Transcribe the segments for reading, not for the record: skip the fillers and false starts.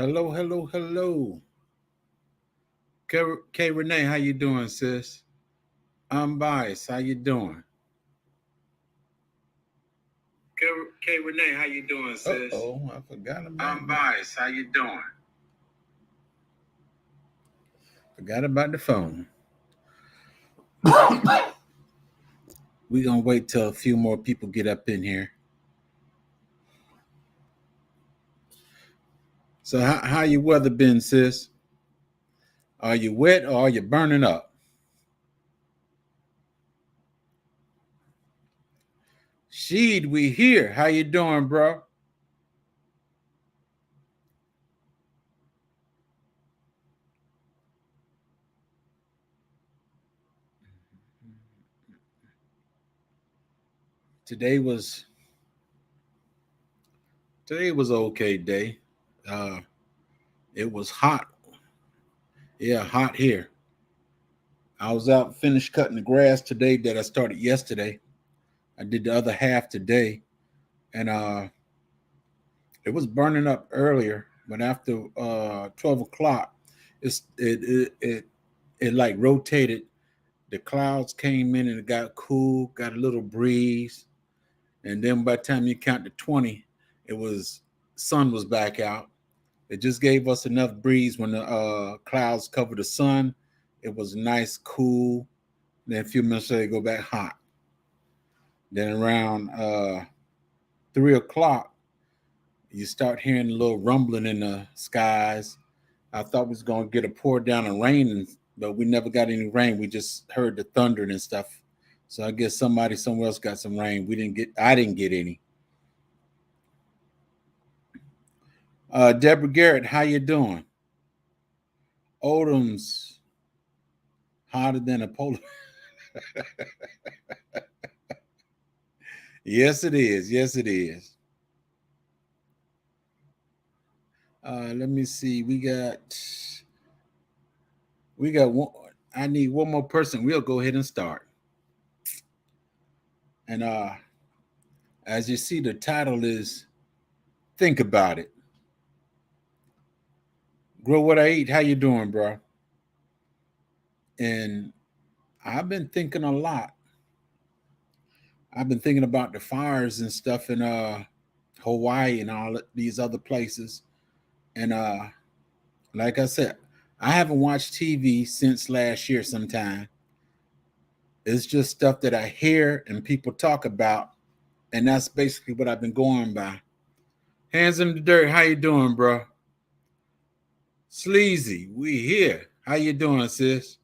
Hello, hello, hello. K Renee, how you doing, sis? I'm biased. How you doing? K, K Renee, how you doing, sis? Oh, I forgot about. I'm biased. How you doing? Forgot about the phone. We gonna wait till a few more people get up in here. So how your weather been, sis? Are you wet or are you burning up? Sheed, we here. How you doing, bro? Today was an okay day. Uh, it was hot. Yeah, hot here. I was out finished cutting the grass today that I started yesterday. I did the other half today, and it was burning up earlier, but after 12 o'clock, it like rotated. The clouds came in and it got cool, got a little breeze, and then by the time you count to 20, it was sun was back out. It just gave us enough breeze when the clouds covered the sun. It was nice, cool. Then a few minutes later, it go back hot. Then around 3 o'clock, you start hearing a little rumbling in the skies. I thought we was gonna get a pour down of rain, but we never got any rain. We just heard the thunder and stuff. So I guess somebody somewhere else got some rain. I didn't get any. Deborah Garrett, how you doing? Odom's hotter than a polar. Yes, it is. Yes, it is. Let me see. We got one. I need one more person. We'll go ahead and start. And as you see, the title is "Think About It." Grow what I eat. How you doing, bro? And I've been thinking a lot. I've been thinking about the fires and stuff in Hawaii and all these other places. And like I said, I haven't watched TV since last year sometime. It's just stuff that I hear and people talk about, and that's basically what I've been going by. Hands in the dirt, how you doing, bro? Sleazy, we here. How you doing, sis?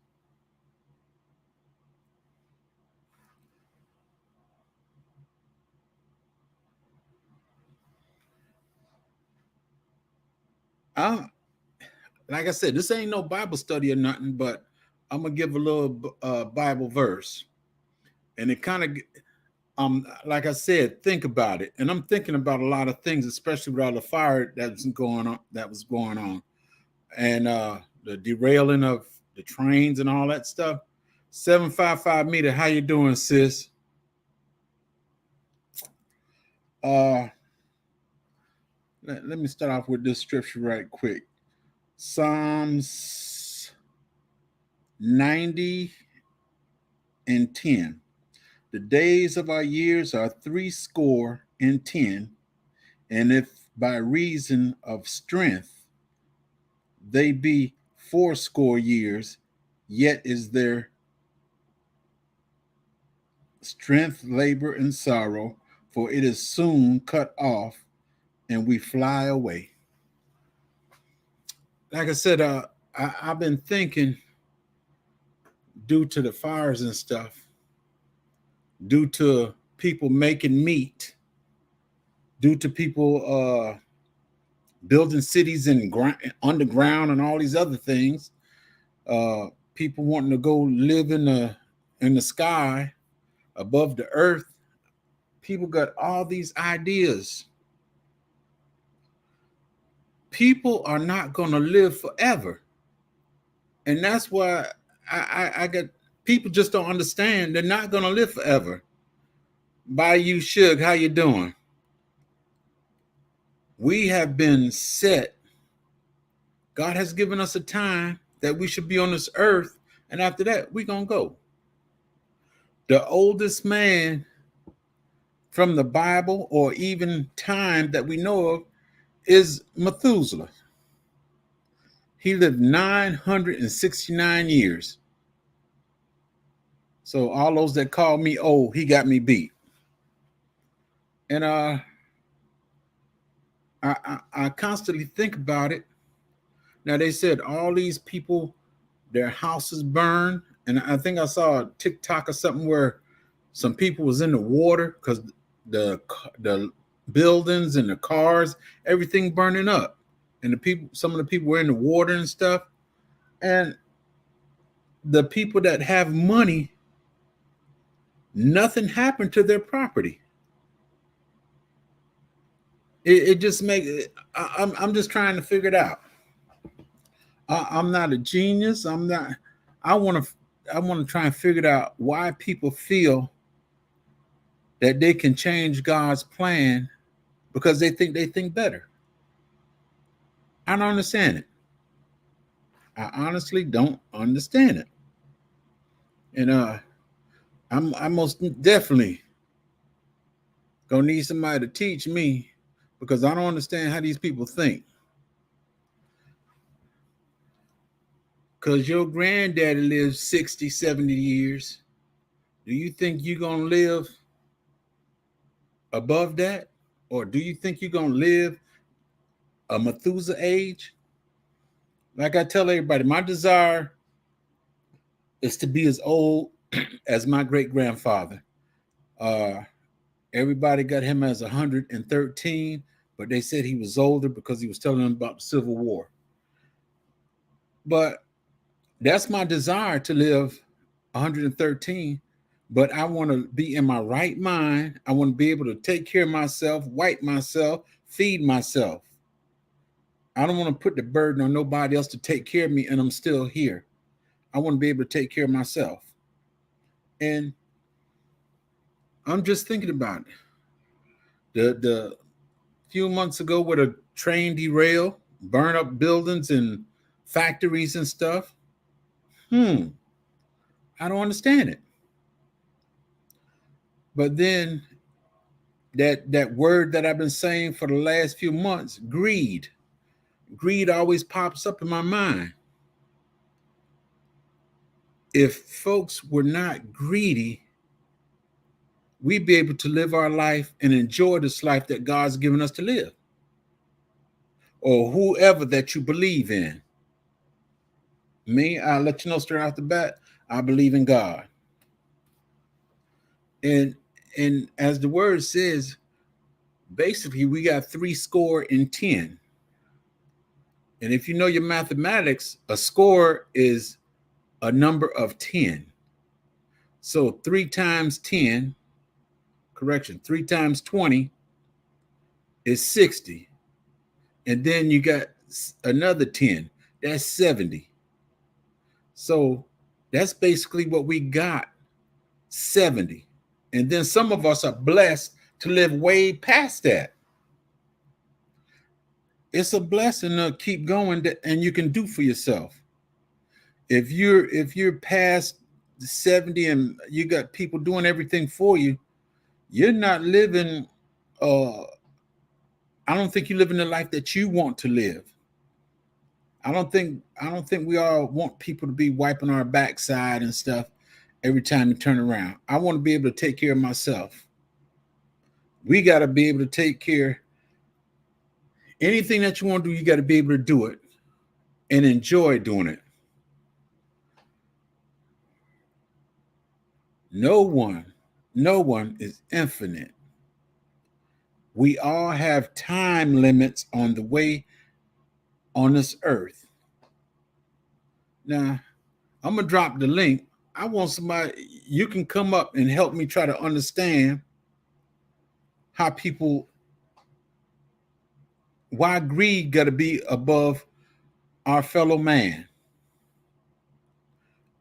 Like I said, this ain't no Bible study or nothing, but I'm gonna give a little Bible verse, and it kind of like I said, think about it. And I'm thinking about a lot of things, especially with all the fire that was going on, and the derailing of the trains and all that stuff. 755 meter, how you doing, sis? Uh let me start off with this scripture right quick. Psalms 90 and 10. The days of our years are 60 and 10, and if by reason of strength they be 80 years, yet is their strength labor and sorrow, for it is soon cut off, and we fly away. Like I said, I've been thinking, due to the fires and stuff, due to people making meat, due to people building cities in underground and all these other things, people wanting to go live in the sky above the earth. People got all these ideas. People are not going to live forever, and that's why I got people just don't understand. They're not going to live forever. Bayou Suge, how you doing? We have been set God has given us a time that we should be on this earth, and after that, we're going to go. The oldest man from the Bible, or even time that we know of, is Methuselah. He lived 969 years. So all those that call me old, he got me beat. And I constantly think about it. Now, they said all these people, their houses burned. And I think I saw a TikTok or something where some people was in the water because the buildings and the cars, everything burning up. And some of the people were in the water and stuff. And the people that have money, nothing happened to their property. It just makes. I'm just trying to figure it out. I'm not a genius. I'm not. I want to try and figure out why people feel that they can change God's plan because they think better. I don't understand it. I honestly don't understand it. And I'm most definitely gonna need somebody to teach me because I don't understand how these people think. Because your granddaddy lived 60, 70 years. Do you think you're going to live above that? Or do you think you're going to live a Methuselah age? Like I tell everybody, my desire is to be as old as my great-grandfather. Everybody got him as 113, but they said he was older because he was telling them about the Civil War. But that's my desire, to live 113, but I want to be in my right mind. I want to be able to take care of myself, wipe myself, feed myself. I don't want to put the burden on nobody else to take care of me, and I'm still here. I want to be able to take care of myself. And I'm just thinking about it. The few months ago where the train derailed, burn up buildings and factories and stuff. I don't understand it. But then that word that I've been saying for the last few months, greed. Greed always pops up in my mind. If folks were not greedy, we'd be able to live our life and enjoy this life that God's given us to live. Or whoever that you believe in. Me, I'll let you know straight off the bat, I believe in God. And as the word says, basically we got 70. And if you know your mathematics, a score is a number of 10. So 3 times 10, 3 times 20 is 60. And then you got another 10, that's 70. So that's basically what we got, 70. And then some of us are blessed to live way past that. It's a blessing to keep going and you can do for yourself. If you're past 70 and you got people doing everything for you, you're not living. I don't think you're living the life that you want to live. I don't think we all want people to be wiping our backside and stuff every time you turn around. I want to be able to take care of myself. We got to be able to take care. Anything that you want to do, you got to be able to do it and enjoy doing it. No one is infinite. We all have time limits on the way on this earth. Now, I'm going to drop the link. I want somebody, you can come up and help me try to understand how people, why greed got to be above our fellow man.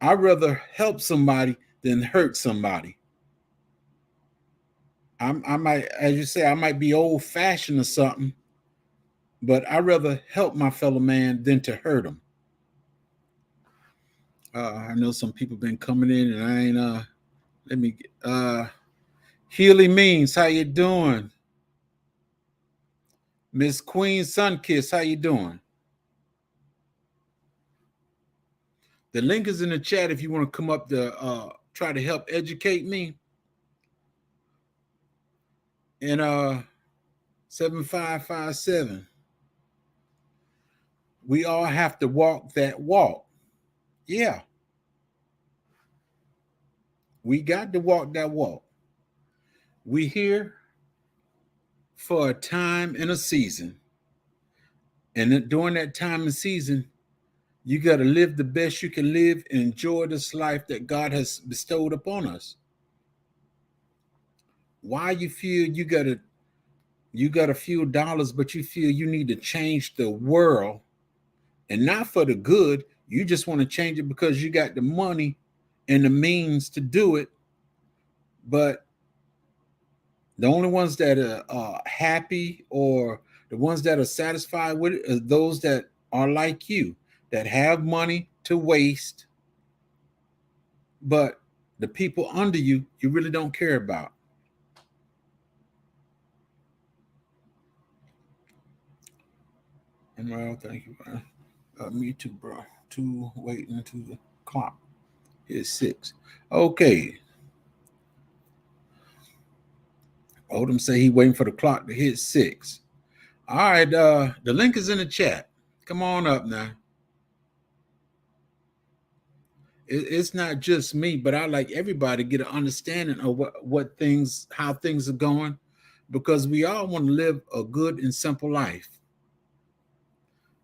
I'd rather help somebody than hurt somebody. I might, as you say, I might be old fashioned or something, but I rather help my fellow man than to hurt him. I know some people been coming in, and I ain't. Let me get. Healy Means, how you doing? Miss Queen Sunkiss, how you doing? The link is in the chat if you want to come up to try to help educate me. And 7557. We all have to walk that walk. Yeah. We got to walk that walk. We here for a time and a season. And during that time and season, you got to live the best you can live and enjoy this life that God has bestowed upon us. Why you feel you got a few dollars, but you feel you need to change the world, and not for the good. You just want to change it because you got the money and the means to do it. But the only ones that are happy or the ones that are satisfied with it are those that are like you, that have money to waste, but the people under you, you really don't care about. And well, thank you, bro. Me too, bro. Two waiting to the clock. It's 6. Okay. Odom say he waiting for the clock to hit 6. All right. The link is in the chat. Come on up now. It's not just me, but I like everybody to get an understanding of how things are going, because we all want to live a good and simple life.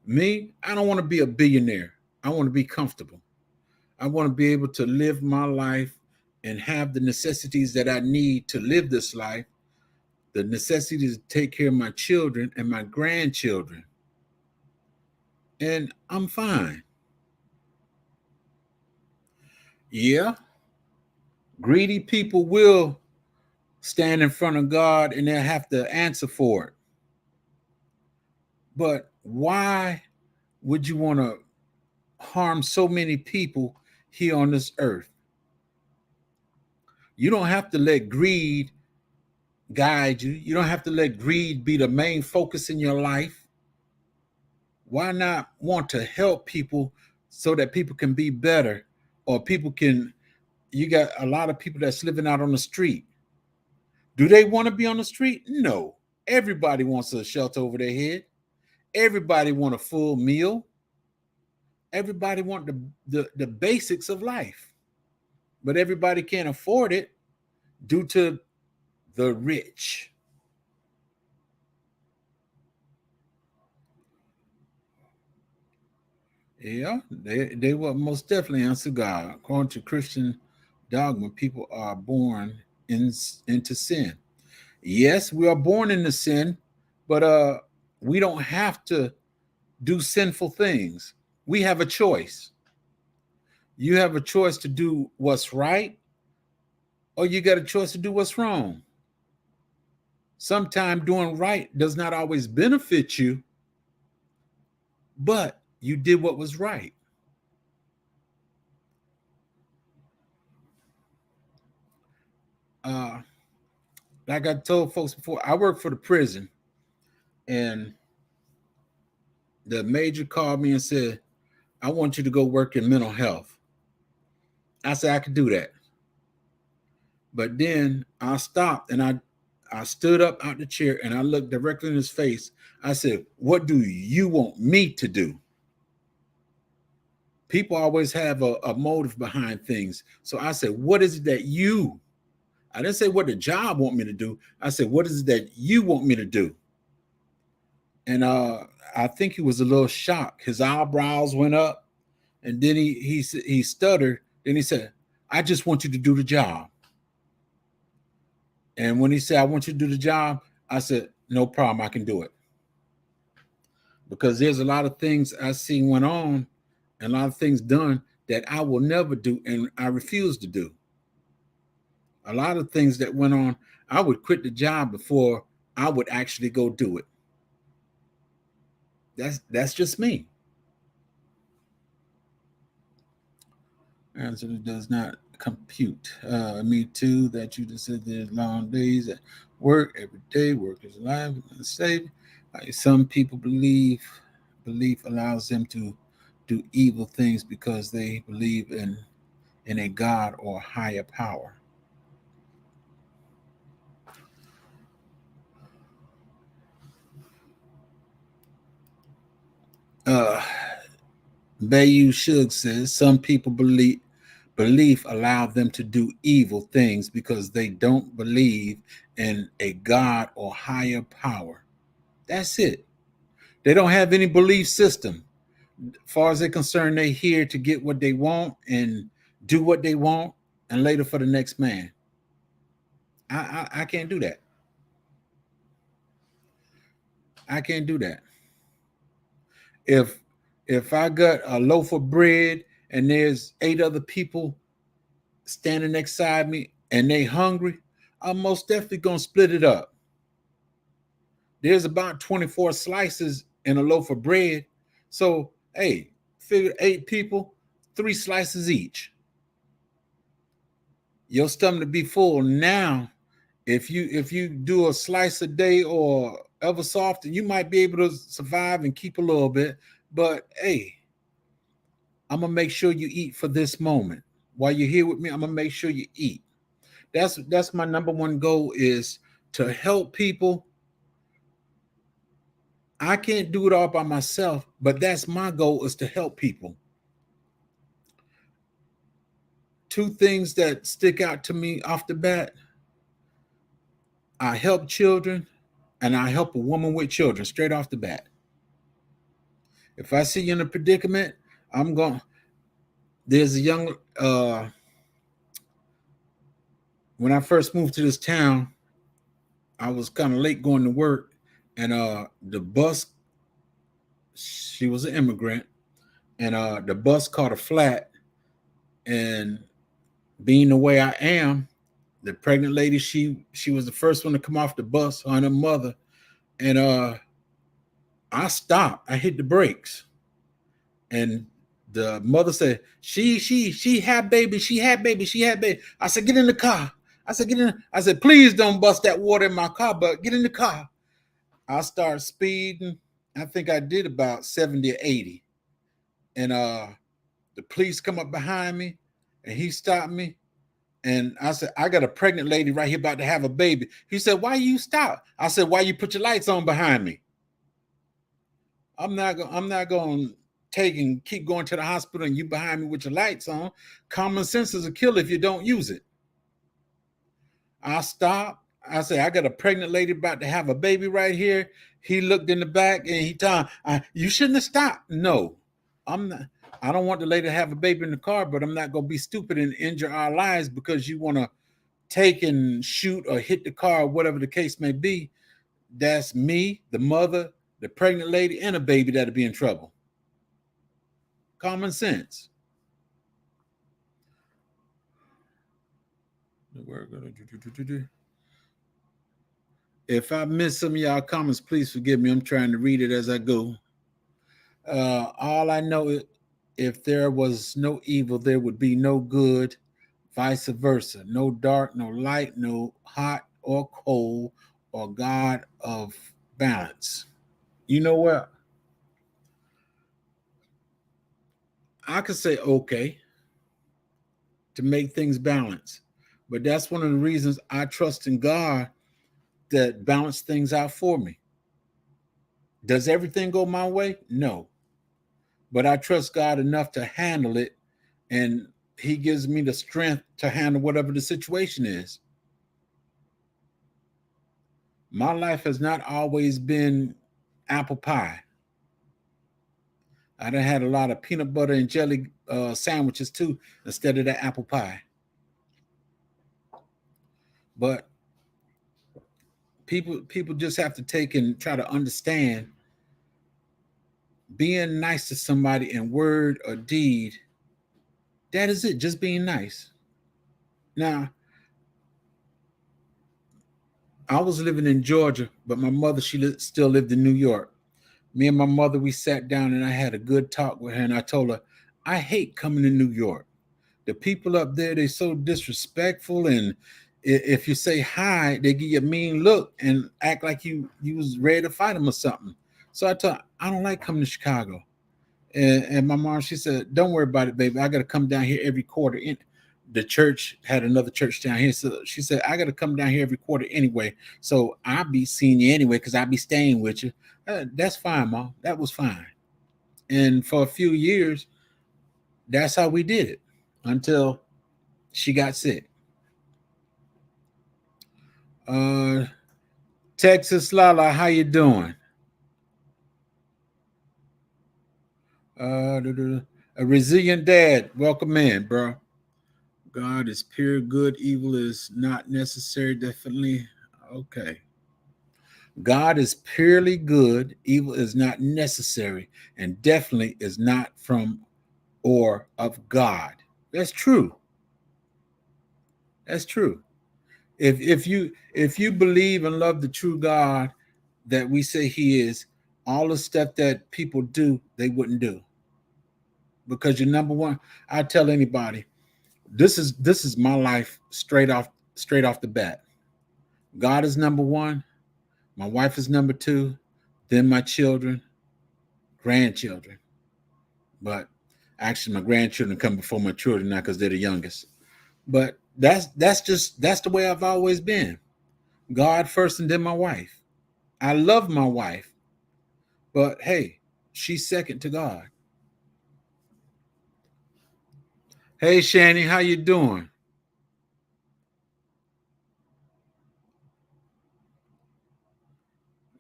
Me, I don't want to be a billionaire. I want to be comfortable. I want to be able to live my life and have the necessities that I need to live this life, the necessities to take care of my children and my grandchildren. And I'm fine. Yeah, greedy people will stand in front of God and they'll have to answer for it. But why would you want to harm so many people here on this earth? You don't have to let greed guide you. You don't have to let greed be the main focus in your life. Why not want to help people so that people can be better, or you got a lot of people that's living out on the street. Do they want to be on the street? No. Everybody wants a shelter over their head. Everybody want a full meal. Everybody want the basics of life. But everybody can't afford it due to the rich. Yeah, they will most definitely answer God. According to Christian dogma, people are born into sin. Yes, we are born into sin, but we don't have to do sinful things. We have a choice. You have a choice to do what's right, or you got a choice to do what's wrong. Sometimes doing right does not always benefit you, but you did what was right. Like I told folks before, I work for the prison, and the major called me and said, I want you to go work in mental health. I said, I could do that. But then I stopped and I stood up out the chair and I looked directly in his face. I said, what do you want me to do? People always have a motive behind things. So I said, what is it that I didn't say what the job want me to do. I said, what is it that you want me to do? And I think he was a little shocked. His eyebrows went up, and then he stuttered. Then he said, I just want you to do the job. And when he said, I want you to do the job, I said, no problem, I can do it. Because there's a lot of things I see went on and a lot of things done that I will never do and I refuse to do. A lot of things that went on, I would quit the job before I would actually go do it. That's just me. Answer that does not compute. Me too. That you just said there's long days at work every day. Work is life and safe. Some people belief allows them to do evil things because they believe in a God or higher power. Uh, Bayu Shug says some people belief allow them to do evil things because they don't believe in a God or higher power. That's it. They don't have any belief system. As far as they're concerned, they here to get what they want and do what they want and later for the next man. I can't do that. I can't do that. If I got a loaf of bread and there's 8 other people standing next side me and they hungry, I'm most definitely gonna split it up. There's about 24 slices in a loaf of bread. So hey, figure 8 people, 3 slices each. Your stomach to be full. Now, if you do a slice a day or ever so often, you might be able to survive and keep a little bit. But hey, I'm gonna make sure you eat for this moment. While you're here with me, I'm gonna make sure you eat. That's my number one goal is to help people. I can't do it all by myself, but that's my goal is to help people. 2 things that stick out to me off the bat: I help children and I help a woman with children straight off the bat. If I see you in a predicament, I'm going. There's a young. When I first moved to this town, I was kind of late going to work, and the bus. She was an immigrant, and the bus caught a flat. And being the way I am, the pregnant lady, she was the first one to come off the bus on her mother, and I stopped. I hit the brakes, and the mother said, she had baby, she had baby, she had baby. I said, get in the car. I said, get in. I said, please don't bust that water in my car, but get in the car. I started speeding. I think I did about 70 or 80. And the police come up behind me and he stopped me. And I said, I got a pregnant lady right here about to have a baby. He said, why you stop? I said, why you put your lights on behind me? I'm not going to take and keep going to the hospital and you behind me with your lights on. Common sense is a killer if you don't use it. I stopped. I said, I got a pregnant lady about to have a baby right here. He looked in the back and he told me, you shouldn't have stopped. No, I'm not. I don't want the lady to have a baby in the car, but I'm not going to be stupid and injure our lives because you want to take and shoot or hit the car, or whatever the case may be. That's me, the mother, the pregnant lady, and a baby that'll be in trouble. Common sense. If I miss some of y'all comments, please forgive me. I'm trying to read it as I go. All I know is if there was no evil, there would be no good, vice versa. No dark, no light, no hot or cold, or God of balance. You know what? I could say okay to make things balance, but that's one of the reasons I trust in God that balance things out for me. Does everything go my way? No. But I trust God enough to handle it, and He gives me the strength to handle whatever the situation is. My life has not always been apple pie. I done had a lot of peanut butter and jelly sandwiches too, instead of that apple pie. But people just have to take and try to understand being nice to somebody in word or deed. That is it, just being nice. Now, I was living in Georgia, but my mother, still lived in New York. Me and my mother, we sat down and I had a good talk with her, and I told her, I hate coming to New York. The people up there, they're so disrespectful, and if you say hi, they give you a mean look and act like you was ready to fight them or something. So I told her, I don't like coming to Chicago. And my mom, she said, don't worry about it, baby. I got to come down here every quarter. In the church had another church down here. So she said, I got to come down here every quarter anyway. So I'll be seeing you anyway because I'll be staying with you. That's fine, Mom. That was fine. And for a few years, that's how we did it until she got sick. Uh, Texas Lala, how you doing? A resilient dad, welcome in, bro. God is pure good, evil is not necessary, definitely. Okay. God is purely good, evil is not necessary, and definitely is not from or of God. That's true. That's true. If you believe and love the true God that we say he is, all the stuff that people do, they wouldn't do. Because you're number one. I tell anybody, this is my life straight off the bat. God is number one, my wife is number two, then my children, grandchildren. But actually my grandchildren come before my children now because they're the youngest. But that's the way I've always been. God first and then my wife. I love my wife, but hey, she's second to God. Hey Shani, how you doing?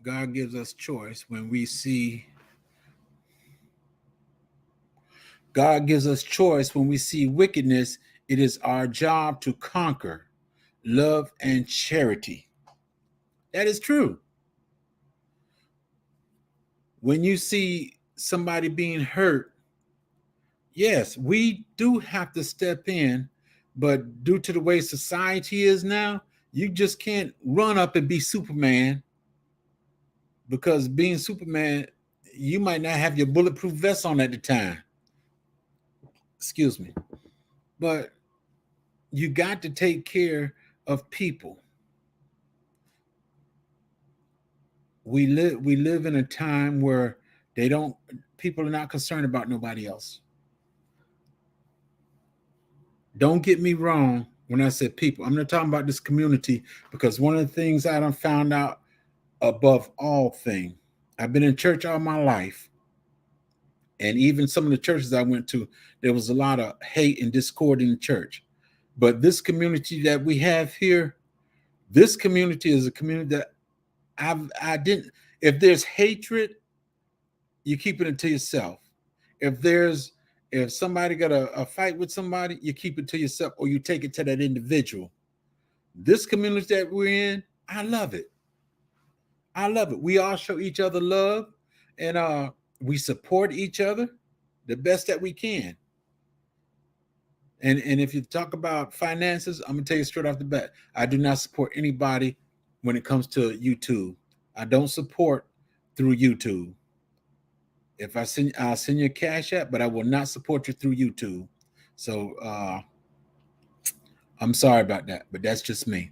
God gives us choice when we see God gives us choice when we see wickedness. It is our job to conquer love and charity. That is true. When you see somebody being hurt, yes, we do have to step in, but due to the way society is now, you just can't run up and be Superman because being Superman, you might not have your bulletproof vest on at the time. Excuse me. But you got to take care of people. We live in a time where they don't people are not concerned about nobody else. Don't get me wrong when I said people. I'm not talking about this community because one of the things I done found out above all thing, I've been in church all my life, and even some of the churches I went to, there was a lot of hate and discord in the church. But this community that we have here, this community is a community that I didn't. If there's hatred, you keep it to yourself. If there's if somebody got a fight with somebody, you keep it to yourself or you take it to that individual. This community that we're in, I love it. I love it. We all show each other love and we support each other the best that we can. And if you talk about finances, I'm gonna tell you straight off the bat, I do not support anybody when it comes to YouTube. I don't support through YouTube. If I'll send you a cash app, but I will not support you through YouTube. So I'm sorry about that, but that's just me.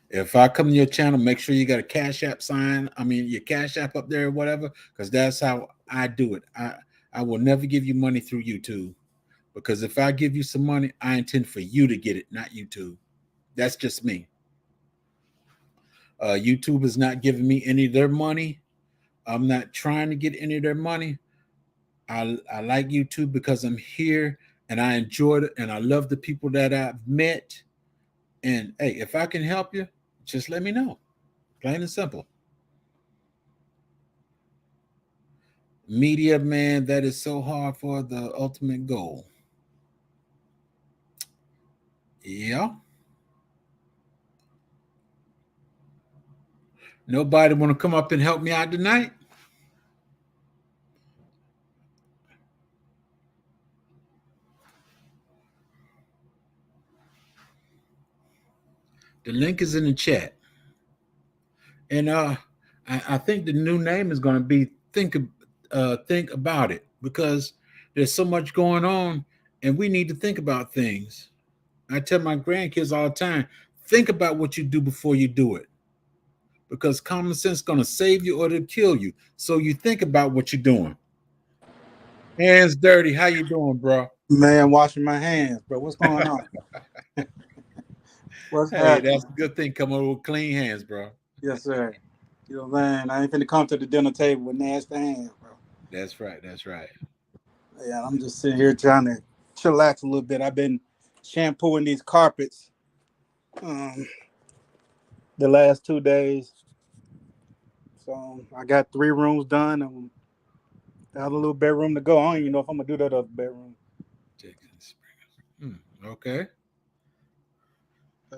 If I come to your channel, make sure you got a cash app sign. I mean, your cash app up there or whatever, because that's how I do it. I will never give you money through YouTube because if I give you some money, I intend for you to get it, not YouTube. That's just me. YouTube is not giving me any of their money. I'm not trying to get any of their money. I like YouTube because I'm here and I enjoyed it and I love the people that I've met. And hey, if I can help you, just let me know. Plain and simple. Media man, that is so hard for the ultimate goal. Yeah. Nobody want to come up and help me out tonight? The link is in the chat. And I think the new name is going to be think about it, because there's so much going on, and we need to think about things. I tell my grandkids all the time, think about what you do before you do it, because common sense is going to save you or to kill you. So you think about what you're doing. Hands dirty. How you doing, bro? Man, washing my hands, bro. What's going on? What's Hey, happening? that's a good thing. Come over with clean hands, bro. Yes, sir. You know what I'm saying? I ain't finna come to the dinner table with nasty hands, bro. That's right. That's right. Yeah, I'm just sitting here trying to chillax a little bit. I've been shampooing these carpets um, the last 2 days. So I got 3 rooms done and the other little bedroom to go. I don't even know if I'm gonna do that other bedroom. Jackson Springs. Okay.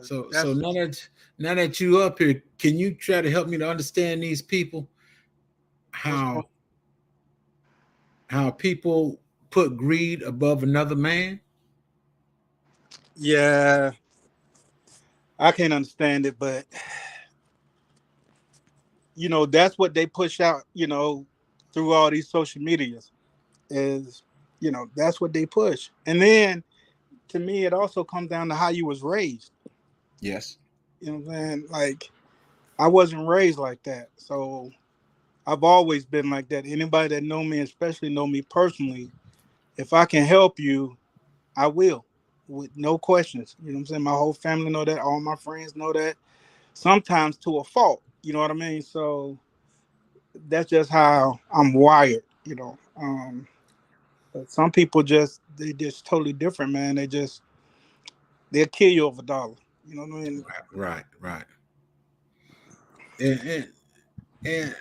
So That's now that you up here, can you try to help me to understand these people? what's going. How people put greed above another man? Yeah, I can't understand it, but that's what they push out. Through all these social medias is, that's what they push. And then to me, it also comes down to how you was raised. Yes. You know what I'm saying? Like I wasn't raised like that, so I've always been like that. Anybody that know me, especially know me personally, if I can help you, I will, with no questions. You know what I'm saying? My whole family know that. All my friends know that. Sometimes to a fault. You know what I mean? So that's just how I'm wired. But some people they just totally different, man. They'll kill you over a dollar. You know what I mean? Right. Right. And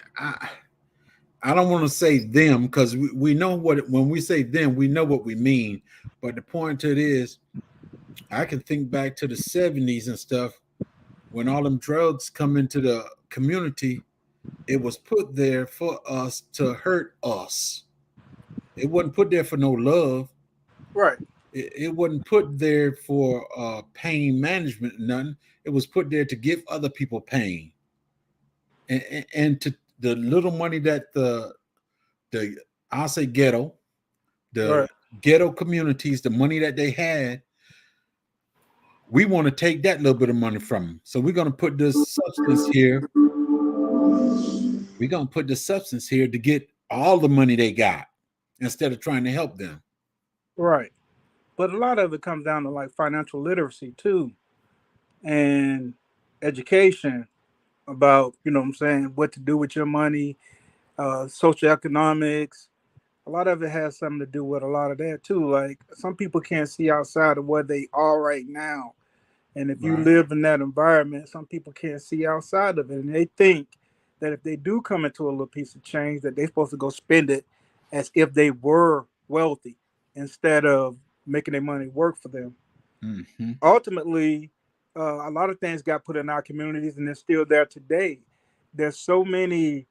I don't want to say them, because we know when we say them, we know what we mean. But the point to it is, I can think back to the 70s and stuff, when all them drugs come into the community. It was put there for us to hurt us. It wasn't put there for no love. Right. It wasn't put there for pain management, nothing. It was put there to give other people pain, and to the little money that the I'll say the Right. ghetto communities, the money that they had, we want to take that little bit of money from them. So we're going to put this substance here. We're going to put the substance here to get all the money they got, instead of trying to help them. Right. But a lot of it comes down to like financial literacy too, and education about what I'm saying, what to do with your money, socioeconomics. A lot of it has something to do with a lot of that too. Like some people can't see outside of where they are right now. And if you Right. live in that environment, some people can't see outside of it. And they think that if they do come into a little piece of change, that they're supposed to go spend it as if they were wealthy instead of making their money work for them. Mm-hmm. Ultimately, a lot of things got put in our communities and they're still there today. There's so many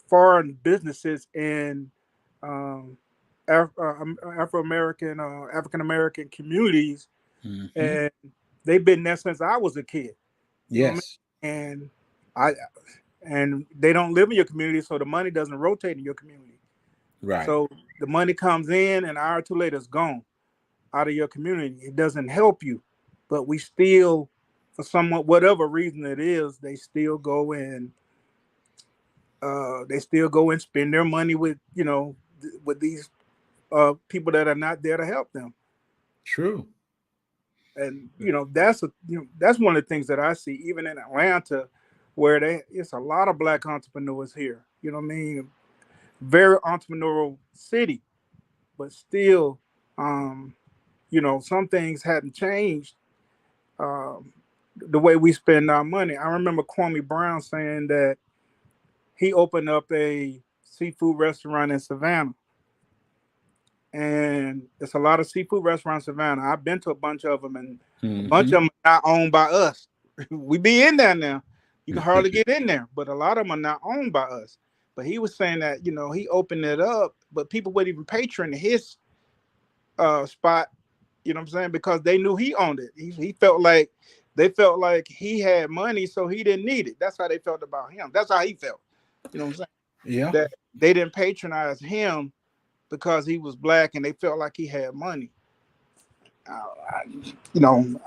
foreign businesses in um, Afro American, African American communities, Mm-hmm. and they've been there since I was a kid. You know what Yes. I mean? I and they don't live in your community, so the money doesn't rotate in your community. Right. So the money comes in, and an hour or two later, it's gone out of your community. It doesn't help you, but we still, for somewhat whatever reason it is, they still go and spend their money with with these people that are not there to help them. True. And that's one of the things that I see even in Atlanta, where it's a lot of black entrepreneurs here. You know what I mean? Very entrepreneurial city, but still, um, some things hadn't changed. Um, the way we spend our money. I remember Kwame Brown saying that he opened up a seafood restaurant in Savannah, and it's a lot of seafood restaurants in Savannah. I've been to a bunch of them, and a bunch Mm-hmm. of them are not owned by us. We be in there now. You can hardly get in there, but a lot of them are not owned by us. But he was saying that he opened it up, but people would even patron his spot. You know what I'm saying? Because they knew he owned it. He felt like they felt like he had money, so he didn't need it. That's how they felt about him. That's how he felt. You know what I'm saying? Yeah. that they didn't patronize him because he was black and they felt like he had money. I, you know,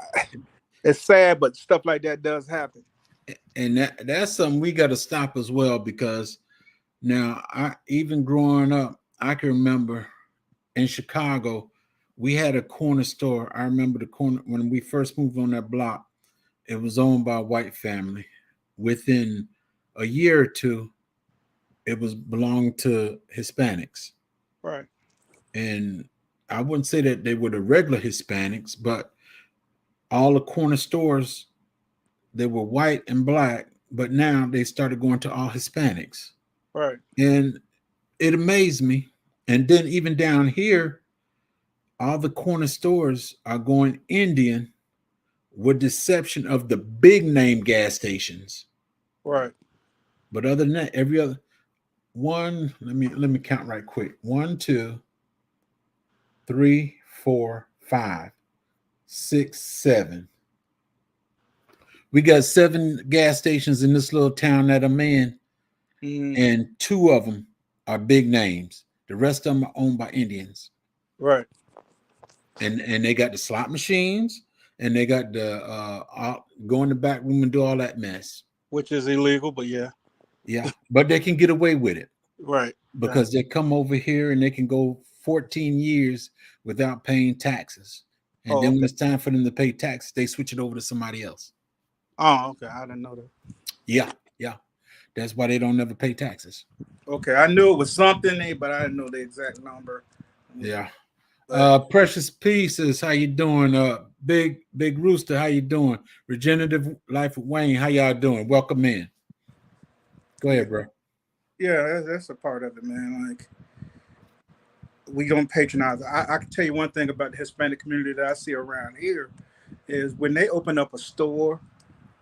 it's sad, but stuff like that does happen. And that's something we got to stop as well, because now I even growing up, I can remember in Chicago, we had a corner store. I remember the corner when we first moved on that block. It was owned by a white family. Within a year or two, it was belonged to Hispanics. Right. And I wouldn't say that they were the regular Hispanics, but all the corner stores, they were white and black, but now they started going to all Hispanics. Right. And it amazed me. And then even down here, all the corner stores are going Indian, with the exception of the big name gas stations. Right. But other than that, every other one, let me count right quick. 1, 2, 3, 4, 5, 6, 7. We got 7 gas stations in this little town that I'm in, and 2 of them are big names. The rest of them are owned by Indians. Right. And they got the slot machines, and they got the go in the back room and do all that mess. Which is illegal, but yeah. Yeah, but they can get away with it. Right. Because they come over here and they can go 14 years without paying taxes. And then when it's time for them to pay taxes, they switch it over to somebody else. Oh, okay. I didn't know that. Yeah. That's why they don't ever pay taxes. Okay. I knew it was something, but I didn't know the exact number. Yeah. Precious Pieces, how you doing? Big Rooster, how you doing? Regenerative Life with Wayne, how y'all doing? Welcome in. Go ahead, bro. Yeah, that's a part of it, man. Like, we don't patronize. I can tell you one thing about the Hispanic community that I see around here is when they open up a store,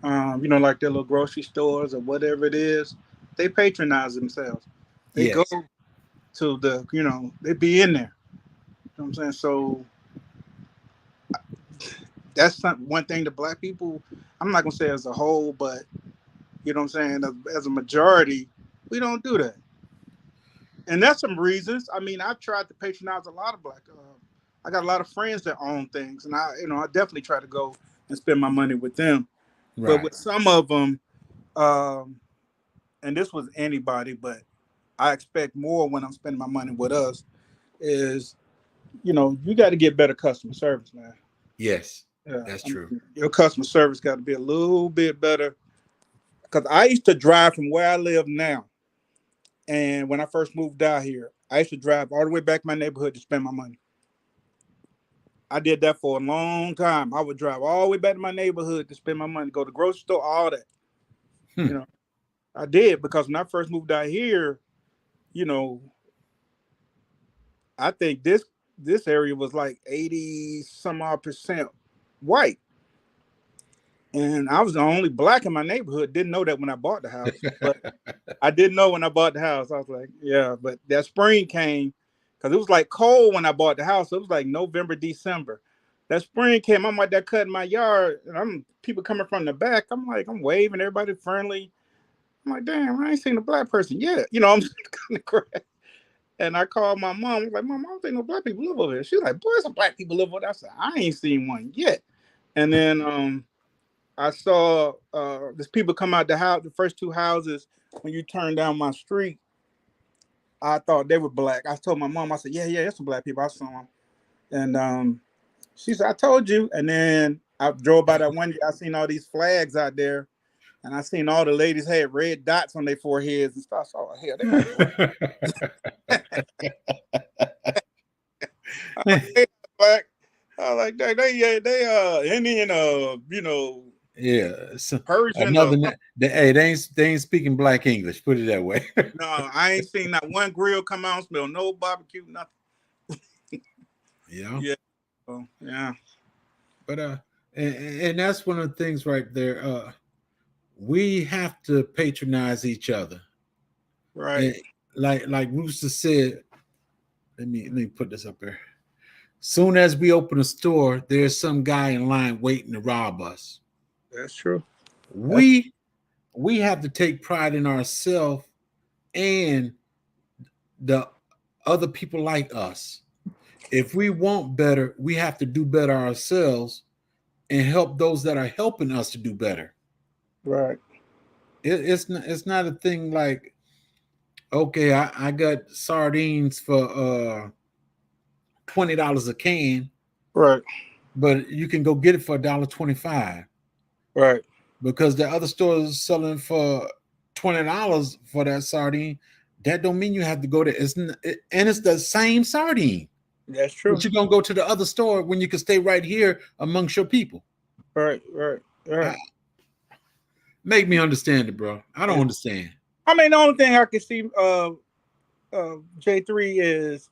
like their little grocery stores or whatever it is, they patronize themselves. They go to they be in there. You know what I'm saying? So that's one thing the black people, I'm not going to say as a whole, but you know what I'm saying, as a majority, we don't do that. And that's some reasons. I mean, I've tried to patronize a lot of black. I got a lot of friends that own things, and I definitely try to go and spend my money with them. Right. But with some of them, and this was anybody, but I expect more when I'm spending my money with us. Is you got to get better customer service, man. Yes, that's true. Your customer service got to be a little bit better. Because I used to drive from where I live now. And when I first moved out here, I used to drive all the way back to my neighborhood to spend my money. I did that for a long time. I would drive all the way back to my neighborhood to spend my money, go to the grocery store, all that. I did, because when I first moved out here, I think this area was like 80 some odd % white. And I was the only black in my neighborhood. Didn't know that when I bought the house, but I didn't know when I bought the house. I was like, yeah, but that spring came, because it was like cold when I bought the house. It was like November, December. That spring came, I'm like that cutting my yard, and people coming from the back. I'm waving, everybody friendly. I'm like, damn, I ain't seen a black person yet. I'm just kind of crazy. And I called my mom. I was like, Mom, I don't think no black people live over here. She was like, boy, some black people live over there. I said, I ain't seen one yet. And then I saw there's people come out the house, the first 2 houses, when you turn down my street. I thought they were black. I told my mom, I said, yeah, there's some black people. I saw them. And she said, I told you. And then I drove by that one day. I seen all these flags out there. And I seen all the ladies had red dots on their foreheads and stuff. So, hell, they black. I was like, they Indian, yeah, Persian. They ain't speaking black English. Put it that way. No, I ain't seen not one grill come out, smell no barbecue, nothing. Yeah. Oh, yeah. But and that's one of the things right there. We have to patronize each other, right? And like Rooster said. Let me put this up there. Soon as we open a store, there's some guy in line waiting to rob us. That's true. We have to take pride in ourselves and the other people like us. If we want better, we have to do better ourselves and help those that are helping us to do better. Right. It's not a thing like, okay, I got sardines for $20 a can, Right. but you can go get it for $1.25 Right. because the other store is selling for $20 for that sardine. That don't mean you have to go there. And it's the same sardine. That's true. But you're gonna go to the other store when you can stay right here amongst your people. Right. Right. Right. Make me understand it, bro. I don't understand. I mean, the only thing I can see, J3 is,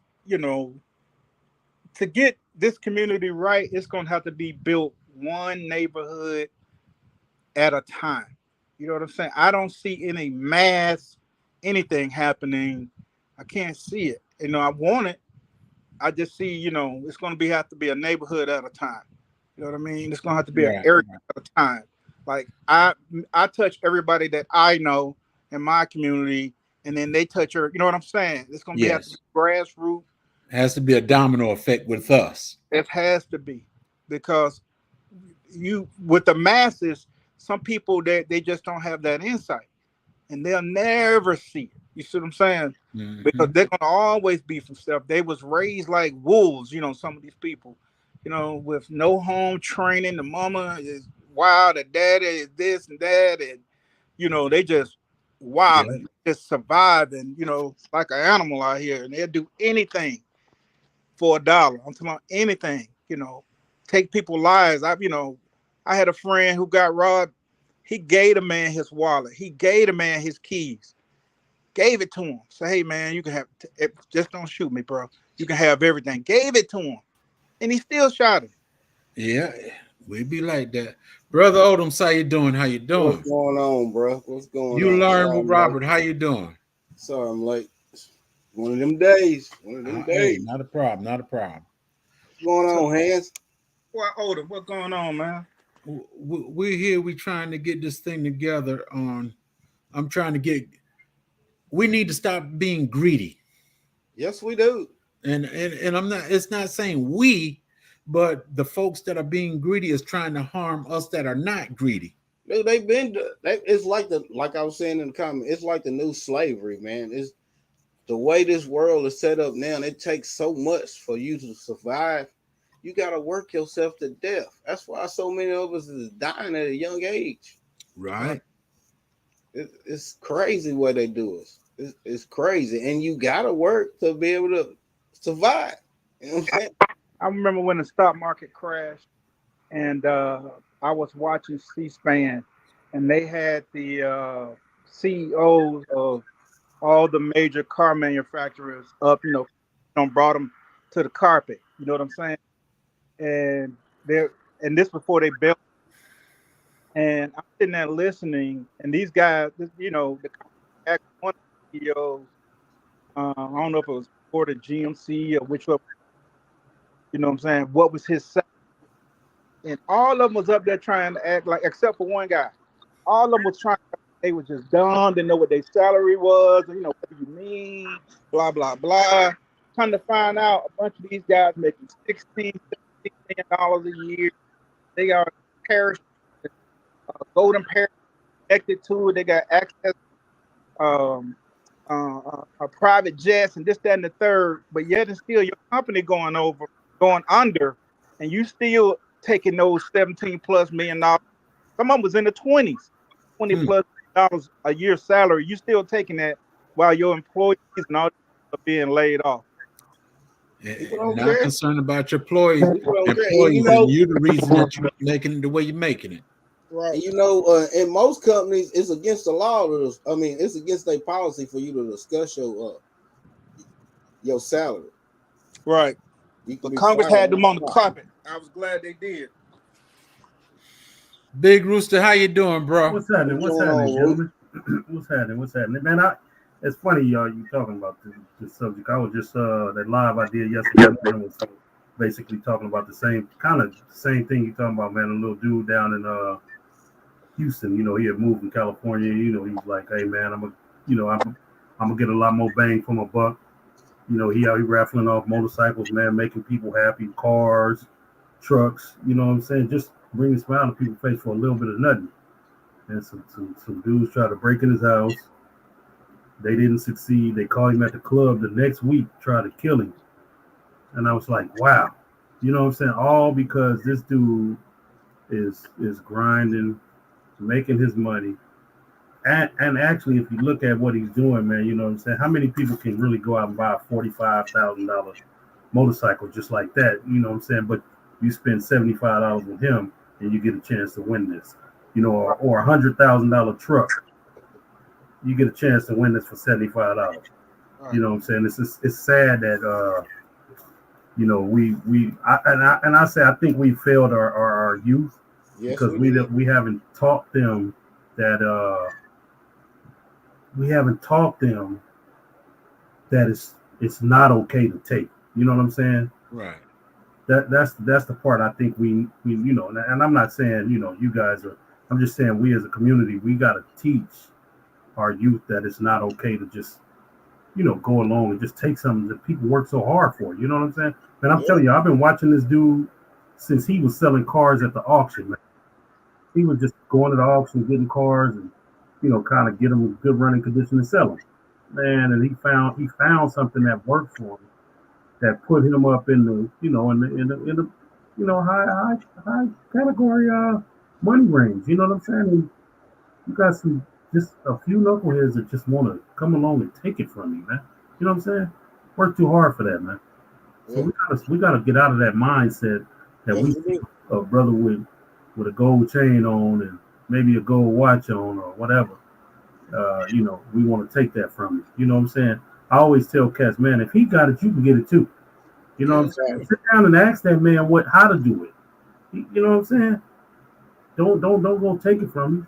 to get this community right, it's going to have to be built one neighborhood at a time. You know what I'm saying? I don't see any mass anything happening. I can't see it. I want it. I just see, it's going to have to be a neighborhood at a time. You know what I mean? It's going to have to be an area at a time. Like I touch everybody that I know in my community, and then they touch her. You know what I'm saying? It's going to have to be grassroots. It has to be a domino effect with us. It has to be, because with the masses, some people that they just don't have that insight, and they'll never see it. You see what I'm saying? Mm-hmm. Because they're gonna always be from stuff. They was raised like wolves. Some of these people, with no home training. The mama is wild, the daddy is this and that, and they just wild and just survive, and like an animal out here, and they'll do anything for $1. I'm talking about anything, take people's lives. I had a friend who got robbed. He gave the man his wallet. He gave the man his keys. Gave it to him. Say, hey man, you can have just don't shoot me, bro. You can have everything. Gave it to him, and he still shot him. Yeah, we be like that, brother Odom. How you doing? How you doing? What's going on, bro? What's going on? You learn with Robert. How you doing? Sorry, I'm late. One of them days. Hey, not a problem. Not a problem. What's going on, Hans? Well, Odom, what's going on, man? We're here. We're trying to get this thing together. I'm trying to get. We need to stop being greedy. Yes, we do. And I'm not. It's not saying we, but the folks that are being greedy is trying to harm us that are not greedy. They've been. It's like I was saying in the comment. It's like the new slavery, man. It's the way this world is set up now. And it takes so much for you to survive. You got to work yourself to death. That's why so many of us is dying at a young age. Right. It's crazy what they do us. It's crazy, and you gotta work to be able to survive. You know what I'm saying? I remember when the stock market crashed, and I was watching C-SPAN, and they had the CEOs of all the major car manufacturers up, brought them to the carpet. You know what I'm saying? And this before they built. And I'm sitting there listening, and these guys, the one CEO, I don't know if it was for the GMC or which one, you know what I'm saying? What was his say? And all of them was up there trying to act like, except for one guy, all of them was trying. They were just dumb. They know what their salary was, and what do you mean? Blah blah blah. Trying to find out, a bunch of these guys making $16 million a year. They are parachute. Golden parachute connected to it. They got access a private jets and this, that, and the third. But yet and still your company going under, and you still taking those $17+ million. Some of them was in the 20s, $20+ million a year salary. You still taking that while your employees and all are being laid off. Not concerned about your employees, and you're the reason that you're making it the way you're making it. Right. In most companies, it's against the law. It's against their policy for you to discuss your salary. Right. But Congress had them on the carpet. I was glad they did. Big Rooster, how you doing, bro? What's happening, gentlemen? What's happening, man? It's funny, y'all. You talking about this subject. I was just that live I did yesterday. Was basically talking about the same thing you talking about, man. A little dude down in Houston, he had moved from California. He was like, "Hey, man, I'm I'm gonna get a lot more bang for my buck. You know, he out here raffling off motorcycles, man, making people happy, cars, trucks. You know what I'm saying? Just bring a smile to people's face for a little bit of nothing. And some dudes tried to break in his house. They didn't succeed. They called him at the club the next week, tried to kill him. And I was like, wow. You know what I'm saying? All because this dude is grinding, making his money. And actually, if you look at what he's doing, man, you know what I'm saying? How many people can really go out and buy a $45,000 motorcycle just like that? You know what I'm saying? But you spend $75 with him and you get a chance to win this. You know, or $100,000 truck. You get a chance to win this for $75. Right. You know what I'm saying? It's sad that you know, I think we failed our youth because we haven't taught them that it's not okay to take. You know what I'm saying? Right. That's the part I think we you know, and I'm not saying, you know, you guys are. I'm just saying we as a community, we got to teach our youth that it's not okay to just, you know, go along and just take something that people work so hard for. You know what I'm saying? And I'm telling you, I've been watching this dude since he was selling cars at the auction, man. He was just going to the auction, getting cars and, you know, kind of get them in good running condition and sell them. Man, and he found something that worked for him, that put him up in the, you know, in the you know, high category money range. You know what I'm saying? And you got just a few knuckleheads that just want to come along and take it from you, man. You know what I'm saying? Work too hard for that, man. So we gotta get out of that mindset that we see a brother with a gold chain on and maybe a gold watch on or whatever. You know, we want to take that from you. You know what I'm saying? I always tell cats, man, if he got it, you can get it too. You know what I'm saying? Sit down and ask that man how to do it. You know what I'm saying? Don't go take it from you.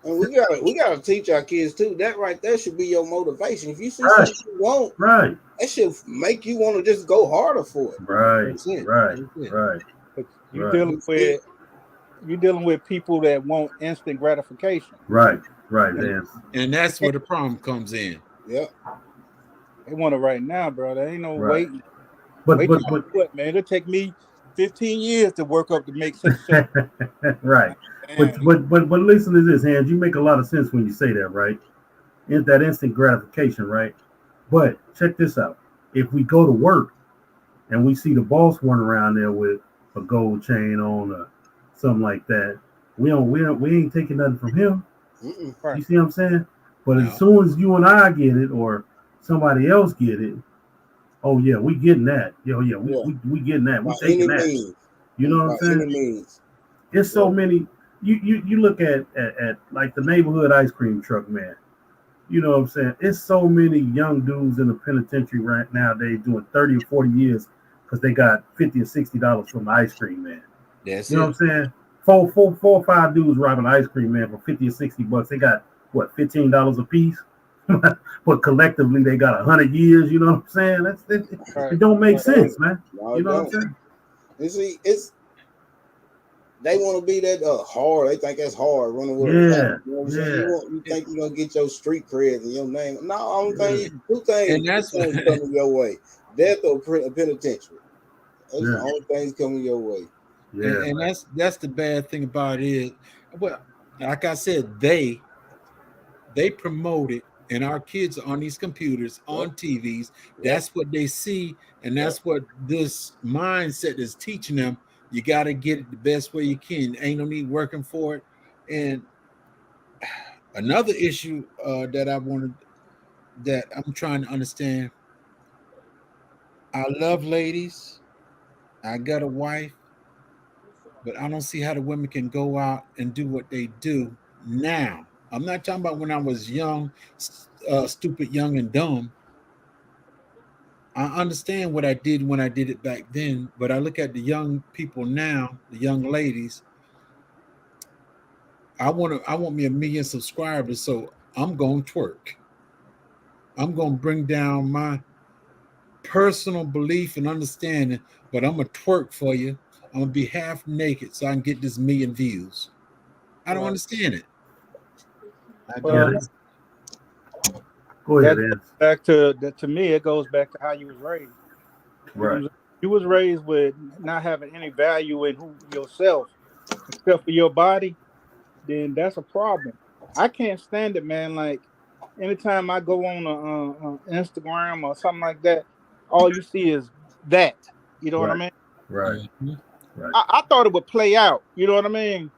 And we gotta teach our kids too. That right there should be your motivation. If you see something you want, that should make you want to just go harder for it. Right. But you're dealing with people that want instant gratification. Right, man. And that's where the problem comes in. Yeah. They want it right now, bro. There ain't no waiting. But Man, it'll take me 15 years to work up to make such right. But listen to this, Hans. You make a lot of sense when you say that, right? It's that instant gratification, right? But check this out. If we go to work and we see the boss running around there with a gold chain on or something like that, we ain't taking nothing from him. Right. You see what I'm saying? But as soon as you and I get it or somebody else get it, oh yeah, we getting that. We getting that. We taking that. Means. You know what I'm saying? It's so many. You look at like the neighborhood ice cream truck man. You know what I'm saying? It's so many young dudes in the penitentiary right nowadays doing 30 or 40 years because they got $50 or $60 from the ice cream man. That's you know what I'm saying? Four or five dudes robbing an ice cream man for $50 or $60. They got what, $15 a piece? But collectively they got 100 years. You know what I'm saying? It don't make sense, man. No, you know what I'm saying? You see, they want to be that hard. They think that's hard running with a pack. You know what I'm saying? You think you're gonna get your street cred and your name. No, only thing, two things coming your way: death or penitentiary. That's the only things coming your way. Yeah, and that's the bad thing about it is, well, like I said, they promote it, and our kids are on these computers, on TVs. That's what they see, and that's what this mindset is teaching them. You got to get it the best way you can. Ain't no need working for it. And another issue that I'm trying to understand. I love ladies. I got a wife, but I don't see how the women can go out and do what they do now. I'm not talking about when I was young, stupid, young, and dumb. I understand what I did when I did it back then, but I look at the young people now, the young ladies. I want me 1 million subscribers, so I'm going to twerk. I'm going to bring down my personal belief and understanding, but I'm going to twerk for you. I'm going to be half naked so I can get this 1 million views. I don't understand it. Go ahead, That Ed. back to that to me, it goes back to how you was raised. Right. You was raised with not having any value in who yourself except for your body, then that's a problem. I can't stand it, man. Like anytime I go on Instagram or something like that, all you see is that. You know what I Right. mean? Right. Mhm. Right. I thought it would play out. You know what I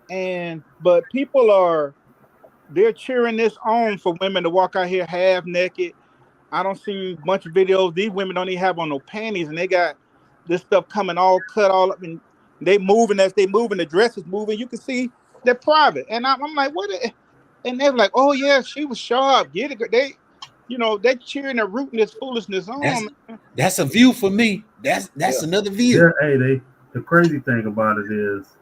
mean? But people they're cheering this on for women to walk out here half naked. I don't see a bunch of videos. These women don't even have on no panties, and they got this stuff coming all cut all up, and they moving as they moving. The dress is moving. You can see they're private, and I'm like, what? And they're like, oh yeah, she was sharp. Get it? They cheering and rooting this foolishness That's on. that's a view for me. That's Yeah. another Yeah. view. Hey, the crazy thing about it is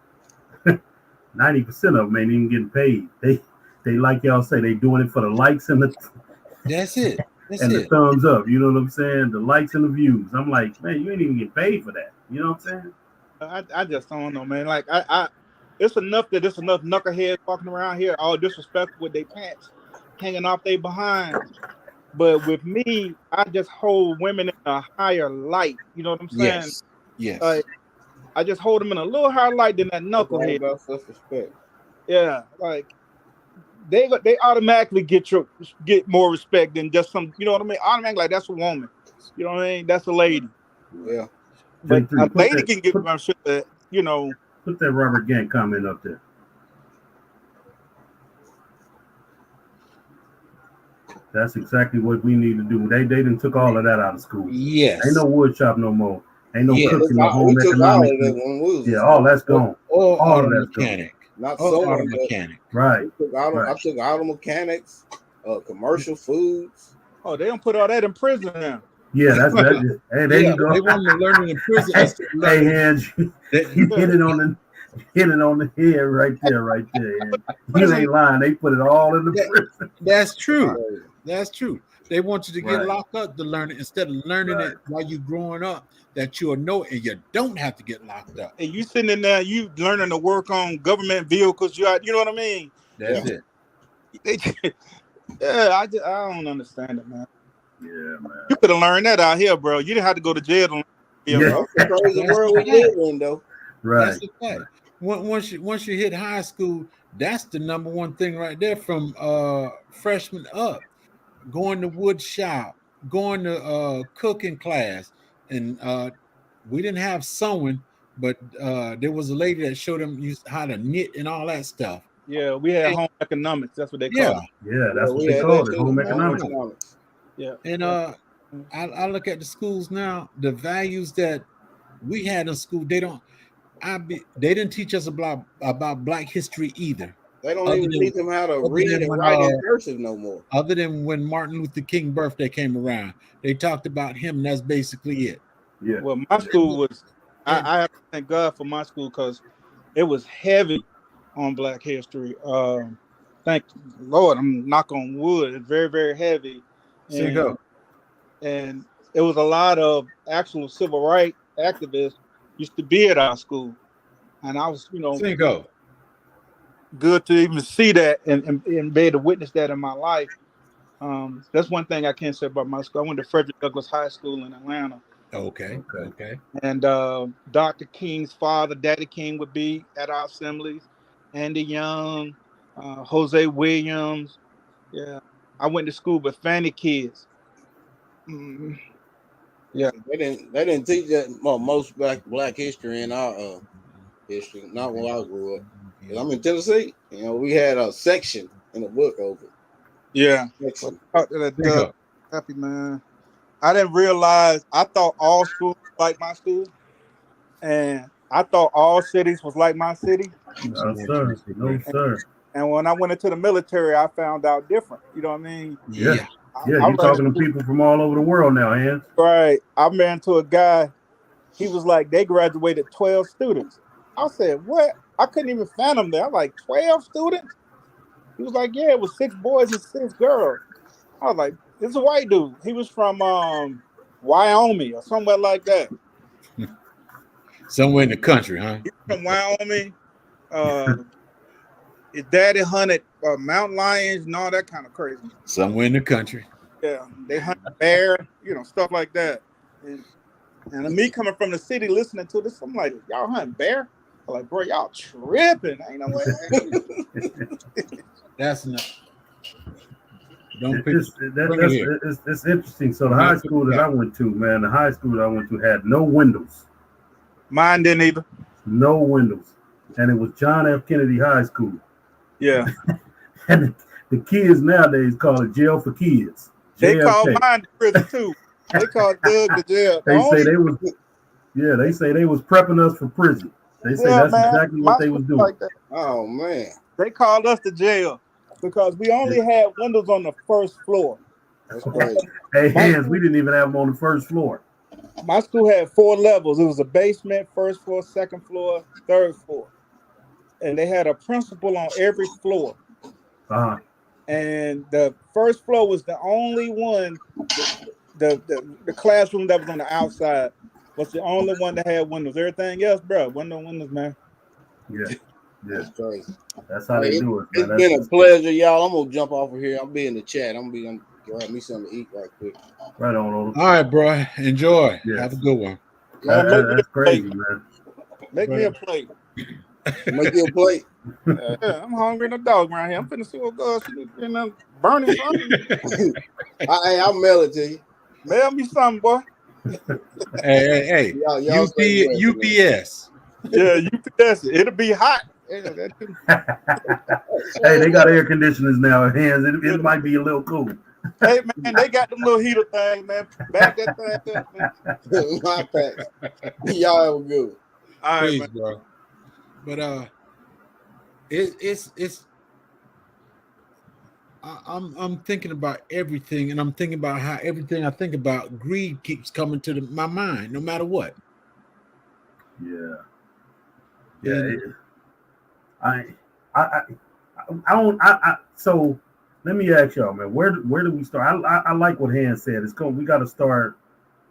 90% of them ain't even getting paid. They like y'all say, they doing it for the likes and That's it. That's the it. thumbs up. You know what I'm saying? The likes and the views. I'm like, man, you ain't even get paid for that. You know what I'm saying? I just don't know, man. Like it's enough knuckleheads walking around here all disrespectful with their pants hanging off their behinds. But with me, I just hold women in a higher light. You know what I'm saying? Yes. Yes. Like I just hold them in a little higher light than that It's all knucklehead. about self-respect. Yeah, like they automatically get more respect than just some. You know what I mean? Automatically, like that's a woman. You know what I mean? That's a lady. Yeah. But J3, a lady can get some shit that put that Robert Gant comment up there. That's exactly what we need to do. They done took all of that out of school. Yes. Ain't no wood shop no more. Ain't no Yeah. cooking, no We home took all of economics. that when we was Yeah, all that's gone. Or All auto of that's gone. mechanic. not Or sewing, auto but mechanic. Right. I Right. took auto mechanics, commercial foods. oh, they don't put all that in prison now. Yeah, that's that. Hey, there Yeah, you go. they want to learn it in prison. Hey, instead of hey, learning Ange, that- you hit it on the head right there. And you ain't lying. They put it all in the Yeah. prison. That's true. Crazy. That's true. They want you to get Right. locked up to learn it instead of learning Right. it while you're growing up. That you'll know, and you don't have to get locked up. And you sitting in there, you learning to work on government vehicles. You know what I mean? That's Yeah. it. I don't understand it, man. Yeah, man. You could have learned that out here, bro. You didn't have to go to jail. To Yeah. That's the crazy That's world we the live fact. in, though. Right. That's the fact. Once you hit high school, that's the number one thing right there from freshman up. Going to wood shop, going to cooking class, and we didn't have sewing, but there was a lady that showed them how to knit and all that stuff. Yeah, we had home economics. That's what they Yeah, call it. Yeah, that's what we they had call that it. too. Home Home economics. economics. Yeah. and I look at the schools now. The values that we had in school, they didn't teach us about Black history either. They don't Other even than- teach them how to other read than and when, write in cursive no more. Other than when Martin Luther King birthday came around, they talked about him, and that's basically it. Yeah. Well, my school was. I have to thank God for my school because it was heavy on Black history. Thank Lord, I'm knock on wood. It's very, very heavy. There you go. And it was a lot of actual civil rights activists used to be at our school, and I was, There you go. good to even see that and be able to witness that in my life. That's one thing I can't say about my school. I went to Frederick Douglass High School in Atlanta, Okay. and Dr. King's father, Daddy King, would be at our assemblies. Andy Young, Jose Williams. Yeah, I went to school with Fanny kids. Yeah. They didn't teach that most black history in our history. Not when I grew up. 'Cause I'm in Tennessee. We had a section in the book over. Yeah. Section. There you go. Happy man. I didn't realize. I thought all schools were like my school, and I thought all cities was like my city. No, sir. No, sir. And when I went into the military, I found out different. You know what I mean? Yeah. Yeah, I you're ran talking to into- people from all over the world now, Ange. Right. I ran to a guy. He was like, they graduated 12 students. I said, what? I couldn't even fathom that. I'm like, 12 students? He was like, yeah, it was 6 boys and 6 girls. I was like, this is a white dude. He was from Wyoming or somewhere like that. Somewhere in the country, huh? From Wyoming. His daddy hunted mountain lions and all that kind of crazy. Somewhere in the country. Yeah, they hunt bear, stuff like that. And me coming from the city listening to this, I'm like, y'all hunt bear? I'm like, bro, y'all tripping. Ain't no way. That's not. Don't pick. It's interesting. So the high school that I went to, man, the high school that I went to had no windows. Mine didn't either. No windows. And it was John F. Kennedy High School. Yeah. And the kids nowadays call it jail for kids. They JFK. call mine the prison too. They call Doug the jail. They say they was prepping us for prison. They say that's exactly what they was doing. Like that. Oh man. They called us the jail because we only had windows on the first floor. That's crazy. Hey, Hans, we didn't even have them on the first floor. My school had 4 levels. It was a basement, first floor, second floor, third floor. And they had a principal on every floor. Uh-huh. And the first floor was the only one, the classroom that was on the outside was the only one that had windows. Everything else, bro, windows, man. Yeah. That's crazy. That's how they do it. It's been a pleasure, y'all. I'm gonna jump off of here. I'll be in the chat. I'm gonna grab me something to eat right quick. Right on, Oda. All right, bro. Enjoy. Yes. Have a good one. That's crazy, man. Make me a plate. Make you a plate. Yeah, I'm hungry and a dog around here. I'm finna see what goes burning something. I'll mail it to you. Mail me something, boy. Hey. Y'all UPS. Yeah, UPS. It'll be hot. Hey, they got air conditioners now. Hands, it might be a little cool. Hey man, they got them little heater things, man. Back that thing up, man. My packs. Y'all have a good one. All right, Please, man. bro. But it's I'm thinking about everything, and I'm thinking about how everything I think about, greed keeps coming to my mind, no matter what. Yeah. And So let me ask y'all, man, where do we start? I like what Hans said. We got to start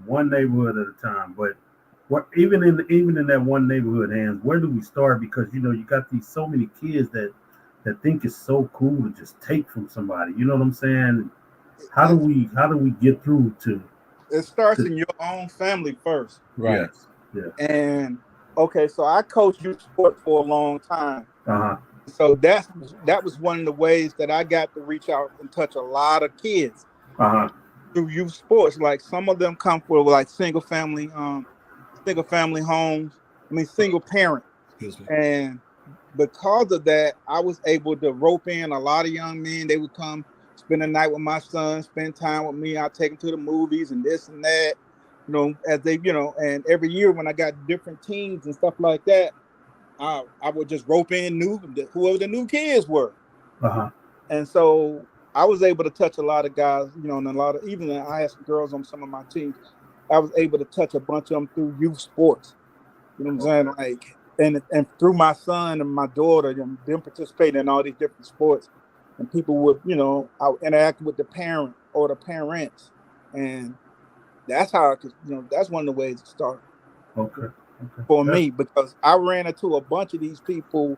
one neighborhood at a time. But even in that one neighborhood, Hans, where do we start? Because you got these so many kids that think it's so cool to just take from somebody. You know what I'm saying? How do we get through to? It starts in your own family first, right? Yeah. And okay, so I coached youth sport for a long time. Uh-huh. So that was one of the ways that I got to reach out and touch a lot of kids through youth sports. Like some of them come from like single family homes. Single parent. And because of that, I was able to rope in a lot of young men. They would come spend the night with my son, spend time with me. I'd take them to the movies and this and that. As they, and every year when I got different teams and stuff like that, I would just rope in whoever the new kids were. Uh-huh. And so I was able to touch a lot of guys, and a lot of, even I had some girls on some of my teams. I was able to touch a bunch of them through youth sports. You know what I'm saying? Like, and through my son and my daughter, them participating in all these different sports. And people would, I would interact with the parent or the parents. And that's how that's one of the ways to start. Okay. For me, because I ran into a bunch of these people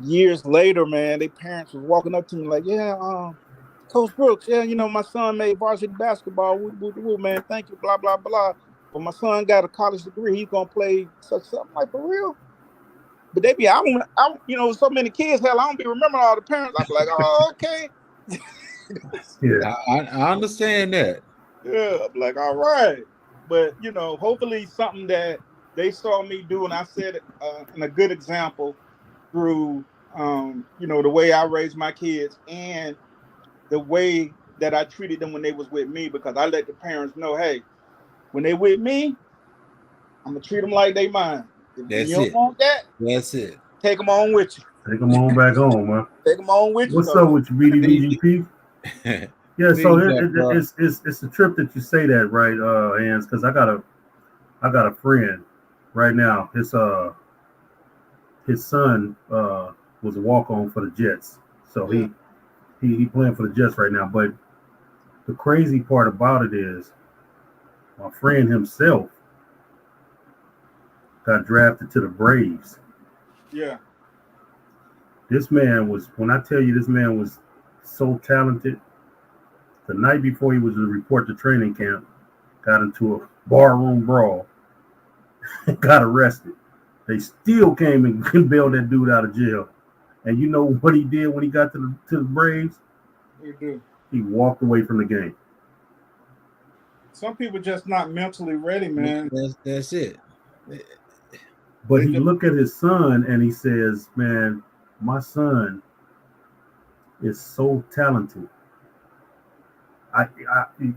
years later, man. Their parents was walking up to me like, yeah, Coach Brooks, yeah, my son made varsity basketball. Woo, man, thank you, blah, blah, blah. But my son got a college degree. He's going to play such something. Like, for real? But they be, so many kids, hell, I don't be remembering all the parents. I'm like, oh, okay. Yeah. I understand that. Yeah, I'm like, all right. But, hopefully something that they saw me do, and I said it in a good example through, the way I raised my kids and the way that I treated them when they was with me, because I let the parents know, hey, when they with me, I'm going to treat them like they mine. If you don't want that, that's it. Take them on with you. Take them on back home, man. Take them on with you. What's up with you, BDBGP? Yeah, so it's a trip that you say that, right, Hans? Because I got a friend right now. His son was a walk-on for the Jets, so he playing for the Jets right now. But the crazy part about it is, my friend himself got drafted to the Braves. Yeah. This man was, when I tell you this man was so talented, the night before he was to report to training camp, got into a barroom brawl, and got arrested. They still came and bailed that dude out of jail. And you know what he did when he got to the Braves? You do. He walked away from the game. Some people just not mentally ready, man. That's it. But he looked at his son and he says, man, my son is so talented.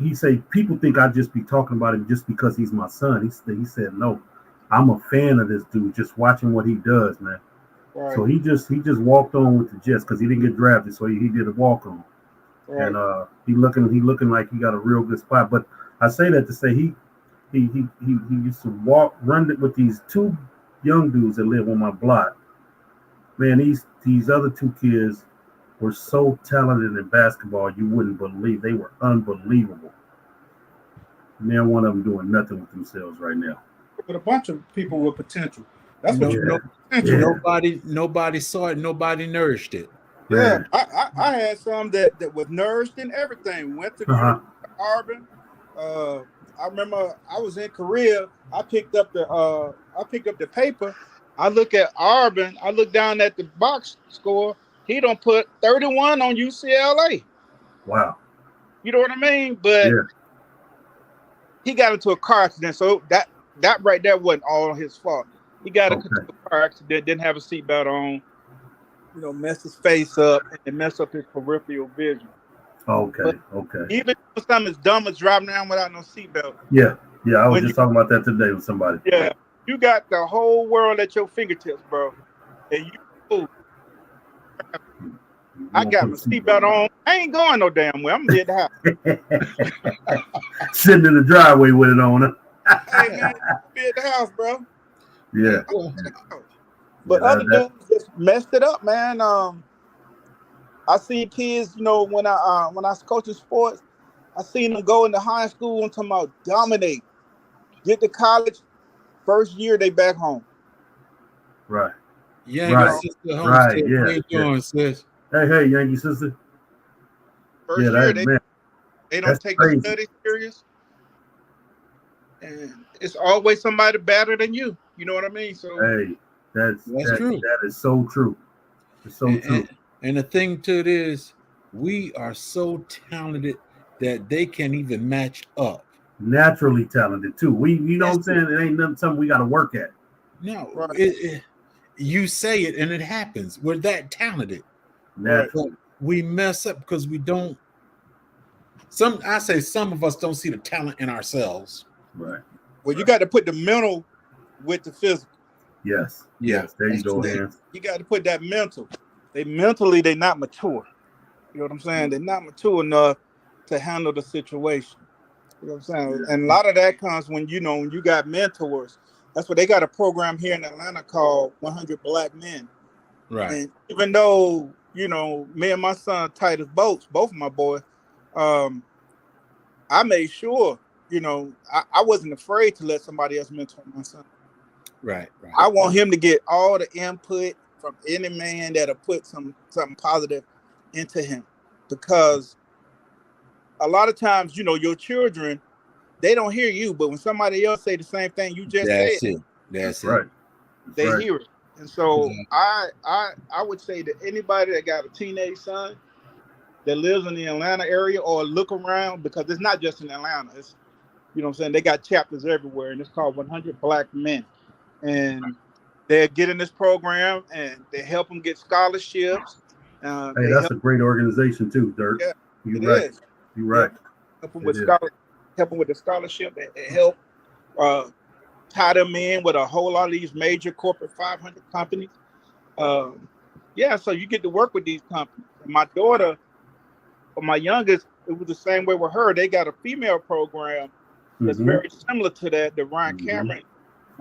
He said, people think I just be talking about him just because he's my son. He said, no, I'm a fan of this dude, just watching what he does, man. Right. So he just walked on with the Jets because he didn't get drafted, so he did a walk on. Right. And he looking like he got a real good spot. But I say that to say he used to run with these two young dudes that live on my block. Man, these other two kids were so talented in basketball, you wouldn't believe. They were unbelievable. Man, one of them doing nothing with themselves right now. But a bunch of people with potential. That's what you know. Yeah. Nobody saw it. Nobody nourished it. Yeah, I had some that was nourished and everything. Went to Auburn. I remember I was in Korea. I picked up the paper. I look at Auburn. I look down at the box score. He don't put 31 on UCLA. Wow. You know what I mean? But he got into a car accident. So that right there wasn't all his fault. He got into a car accident, didn't have a seatbelt on, messed his face up and messed up his peripheral vision. Okay. Even something as dumb as driving around without no seatbelt. Yeah. I was just talking about that today with somebody. Yeah. You got the whole world at your fingertips, bro. And I got my seatbelt on. I ain't going no damn way. I'm gonna be at the house. Sitting in the driveway with it on. Hey, man, be at the house, bro. Yeah. But other dudes just messed it up, man. I see kids, when I was coaching sports, I seen them go into high school and talking about dominate. Get to college, first year they back home. Right. Yankee sister, home right. How you doing, sis? Hey, Yankee sister. First year they don't take the study serious. And it's always somebody better than you. You know what I mean? So hey, that's true. That is so true. It's so true. And the thing to it is, we are so talented that they can't even match up. Naturally talented too. You know what I'm saying? It ain't nothing something we got to work at. No, right. You say it and it happens. We're that talented. Naturally. We mess up because we don't. I say some of us don't see the talent in ourselves. Right. Well, you got to put the mental with the physical. Yes. There you go, Dan. You got to put that mental. They're not mature. You know what I'm saying? They're not mature enough to handle the situation. You know what I'm saying? And a lot of that comes when you got mentors. That's what they got a program here in Atlanta called 100 Black Men. Right. And even though, me and my son tight as boats, both of my boys, I made sure, I wasn't afraid to let somebody else mentor my son. Right. I want him to get all the input from any man that'll put something positive into him, because a lot of times, your children, they don't hear you, but when somebody else say the same thing you just said, that's right. They hear it. And so I would say that anybody that got a teenage son that lives in the Atlanta area, or look around, because it's not just in Atlanta. It's, what I'm saying, they got chapters everywhere, and it's called 100 Black Men. And they get in this program and they help them get scholarships. Hey, that's a great organization too, Dirk. Yeah, You're right. You're right. Help them with the scholarship and help tie them in with a whole lot of these major corporate 500 companies. So you get to work with these companies. And my daughter, or my youngest, it was the same way with her. They got a female program that's very similar to that Ryan Cameron.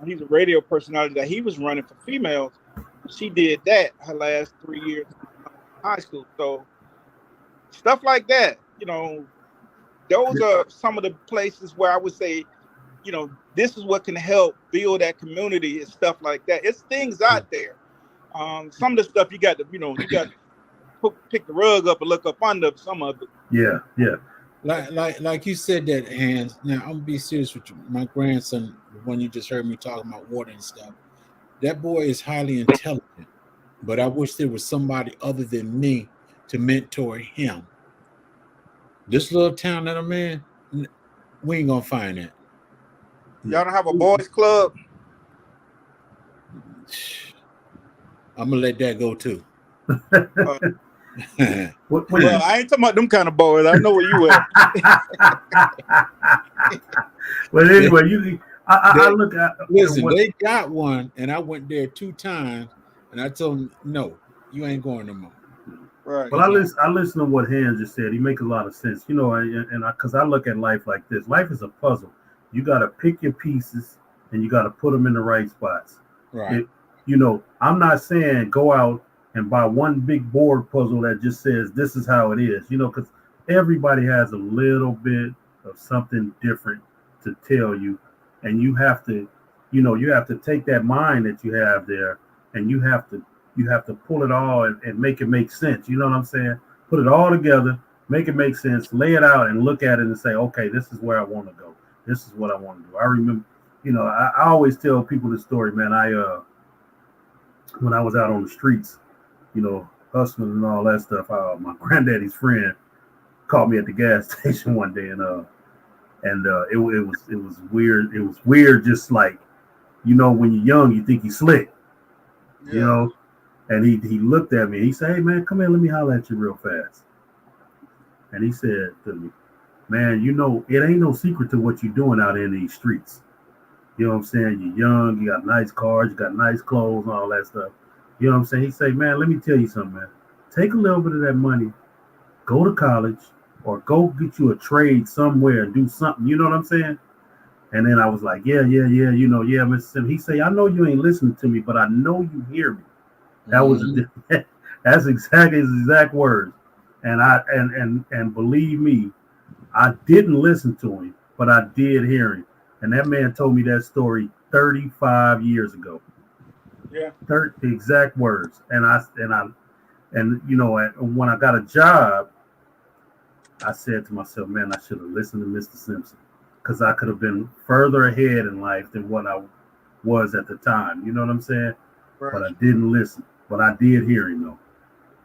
He's a radio personality that he was running for females. She did that her last 3 years in high school. So stuff like that, those are some of the places where I would say, this is what can help build that community and stuff like that. It's things out there. some of the stuff you got to, you got to pick the rug up and look up under some of it. Yeah, yeah. Like you said that, Hans. Now I'm gonna be serious with you. My grandson, the one you just heard me talking about water and stuff, that boy is highly intelligent. But I wish there was somebody other than me to mentor him. This little town that I'm in, we ain't gonna find that. Y'all don't have a boys club? I'm gonna let that go too. What Well, I ain't talking about them kind of boys. I know where you at. But anyway, I look at Listen, they got one, and I went there 2 times, and I told them, no, you ain't going no more. Right. Well, I listen to what Hans just said. He makes a lot of sense, because I look at life like this. Life is a puzzle. You got to pick your pieces, and you got to put them in the right spots. Right. I'm not saying go out and buy one big board puzzle that just says this is how it is, because everybody has a little bit of something different to tell you, and you have to take that mind that you have there, and you have to pull it all and make it make sense. You know what I'm saying? Put it all together, make it make sense, lay it out, and look at it and say, okay, this is where I want to go. This is what I want to do. I remember, I always tell people the story, man. When I was out on the streets, hustling and all that stuff, my granddaddy's friend called me at the gas station one day, and it was weird. It was weird, just like, when you're young, you think he's slick, and he looked at me. He said, "Hey man, come here, let me holler at you real fast." And he said to me, "Man, it ain't no secret to what you're doing out in these streets. You know what I'm saying? You're young, you got nice cars, you got nice clothes and all that stuff. You know what I'm saying?" He said, "Man, let me tell you something, man. Take a little bit of that money, go to college, or go get you a trade somewhere and do something." You know what I'm saying? And then I was like, yeah, Mississippi. He said, "I know you ain't listening to me, but I know you hear me." That was that's exactly his exact words. And and believe me, I didn't listen to him, but I did hear him. And that man told me that story 35 years ago. Yeah. The exact words. And when I got a job, I said to myself, man, I should have listened to Mr. Simpson, because I could have been further ahead in life than what I was at the time. You know what I'm saying? Right. But I didn't listen. But I did hear him though.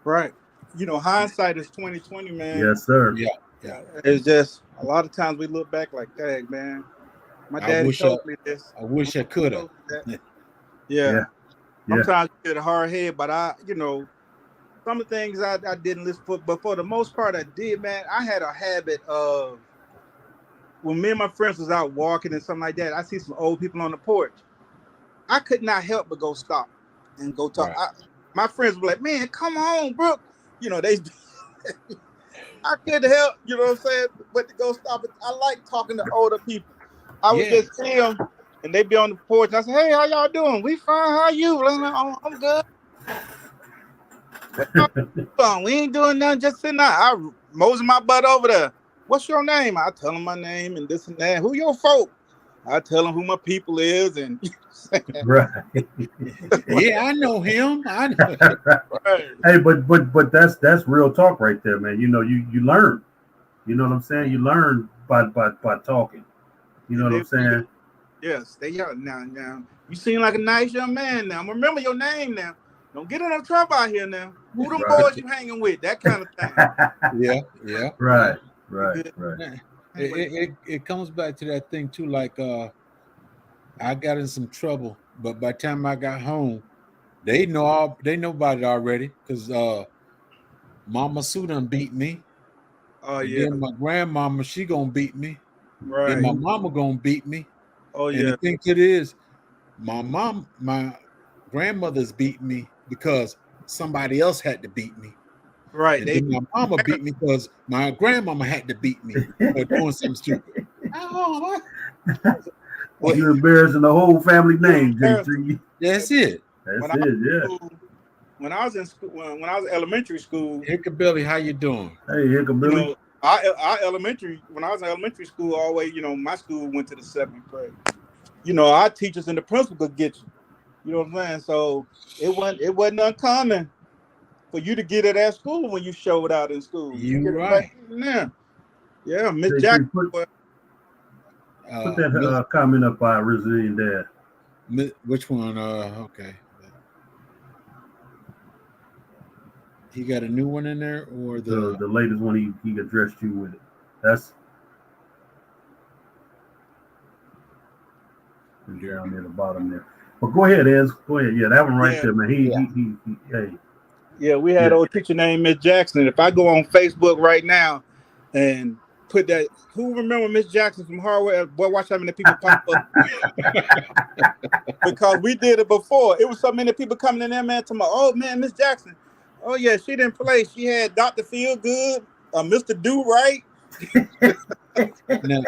Right. Hindsight is 20/20, man. Yes, sir. Yeah. It's just a lot of times we look back like, dang, man. My daddy told me this. I wish I could have. Yeah. Sometimes you get a hard head, but some of the things I didn't listen for, but for the most part I did, man. I had a habit of, when me and my friends was out walking and something like that, I see some old people on the porch. I could not help but go stop and go talk. Right. My friends were like, "Man, come on, Brooke." They I couldn't help, you know what I'm saying, but to go stop it. I like talking to older people. I would just see them, and they'd be on the porch, and I said, "Hey, how y'all doing?" "We fine. How you?" "I'm good." "We ain't doing nothing, just sitting there." I mosey my butt over there. "What's your name?" I tell them my name and this and that. "Who your folk?" I tell them who my people is, and right. Yeah, I know him. I know. Right. Hey, but that's real talk right there, man. You learn. You know what I'm saying? You learn by talking. You know what I'm saying? Yes, they young now. You seem like a nice young man now. Remember your name now. Don't get in no trouble out here now. Who them boys you hanging with? That kind of thing. Yeah. Right. It comes back to that thing too. Like I got in some trouble, but by the time I got home, they know about it already, because Mama Sue done beat me. Oh And yeah. then my grandmama, she gonna beat me. Right. And my mama gonna beat me. Oh And yeah. the thing to it is, my grandmother's beat me because somebody else had to beat me. Right. And then my mama beat me because my grandmama had to beat me for doing something stupid. Oh, You're embarrassing the whole family name, J3. that's it. That's it, yeah. When I was in school, when I was in elementary school, Hickabilly, how you doing? Hey, Hickabilly. Our elementary, when I was in elementary school, always, my school went to the 7th grade. Our teachers and the principal could get you. You know what I'm saying? So it wasn't uncommon for you to get it at school when you showed out in school. You You get it right right. in there. Yeah, Miss J3, Jackson. put Uh, that Miss- comment up by Resilient Dad. which one? Okay. He got a new one in there, or The latest one he addressed you with it. That's down near the bottom there. But go ahead, Ez. Go ahead. Yeah, that one right there, man. He hey. Yeah, we had Yeah. old teacher named Miss Jackson. If I go on Facebook right now and put that, who remember Miss Jackson from Harvard? Boy, watch how many people pop up. Because we did it before. It was so many people coming in there, man, to my, oh man, Miss Jackson. Oh yeah, she didn't play. She had Dr. Feelgood, Mr. Do Right. now,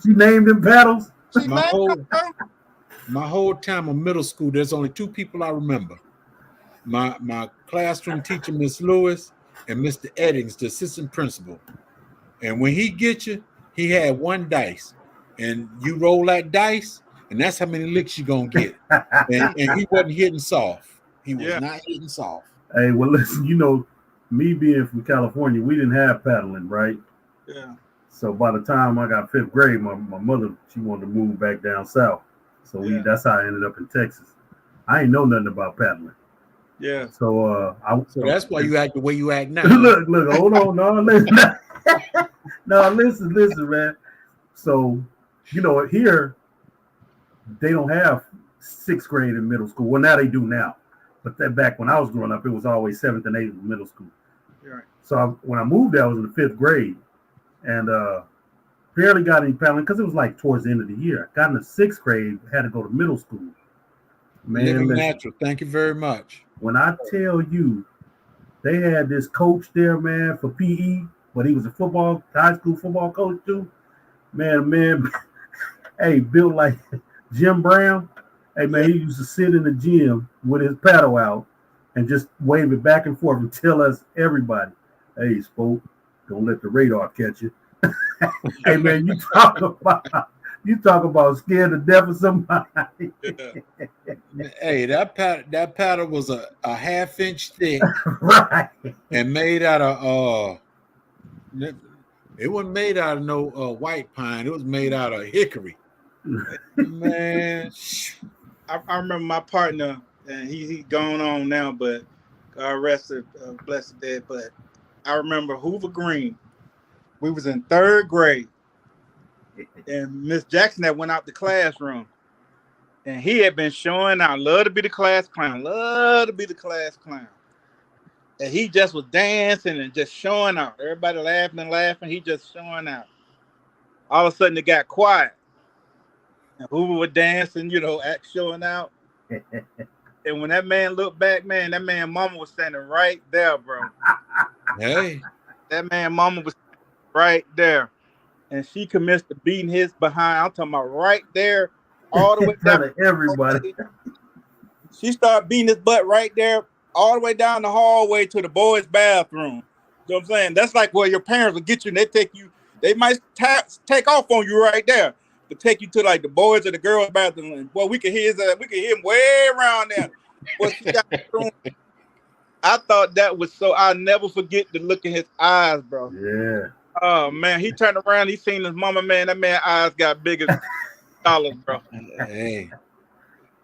She named them paddles. She my named whole her. my whole time in middle school, there's only two people I remember. My classroom teacher, Miss Lewis, and Mr. Eddings, the assistant principal. And when he get you, he had one dice, and you roll that dice, and that's how many licks you gonna get. And he wasn't hitting soft. He was Yeah. not hitting soft. Hey, well, listen, you know, me being from California, we didn't have paddling, right? Yeah. So by the time I got 5th grade, my mother, she wanted to move back down south. So Yeah. that's how I ended up in Texas. I ain't know nothing about paddling. Yeah. So So that's why you act the way you act now. look, hold on, no, listen, no, listen, man. So, you know, here they don't have 6th grade in middle school. Well, now they do now, but that back when I was growing up, it was always 7th and 8th in middle school. Right. So when I moved there, I was in the 5th grade, and barely got any paddling because it was like towards the end of the year. Got in the 6th grade, had to go to middle school. Man, Living listen, natural. Thank you very much. when I tell you, they had this coach there, man, for PE, but he was a high school football coach too. Man, hey, built like Jim Brown. Hey, man, he used to sit in the gym with his paddle out and just wave it back and forth and tell us, everybody, hey, Spoke, don't let the radar catch you. Hey, man, you talk about scared to death of somebody. Hey, that paddle was a half-inch thick Right. and made out of it wasn't made out of no white pine. It was made out of hickory. Man, I remember my partner, and he gone on now, but God rest her, blessed dead. But I remember Hoover Green. We was in 3rd grade, and Miss Jackson had went out the classroom, and he had been showing out. Love to be the class clown. Love to be the class clown. And he just was dancing and just showing out. Everybody laughing and laughing. He just showing out. All of a sudden, it got quiet. And Hoover was dancing, showing out. And when that man looked back, man, that man mama was standing right there, bro. hey, That man mama was right there. And she commenced to beating his behind. I'm talking about right there, all the way In front down. of everybody. She started beating his butt right there, all the way down the hallway to the boys' bathroom. You know what I'm saying? That's like where your parents will get you and they might take off on you right there. To take you to like the boys or the girls' bathroom. And boy, we could hear him way around there. Boy, she got the room. I thought that was so. I'll never forget the look in his eyes, bro. Yeah. Oh man, he turned around, he seen his mama, man. That man's eyes got big as dollars, bro. hey,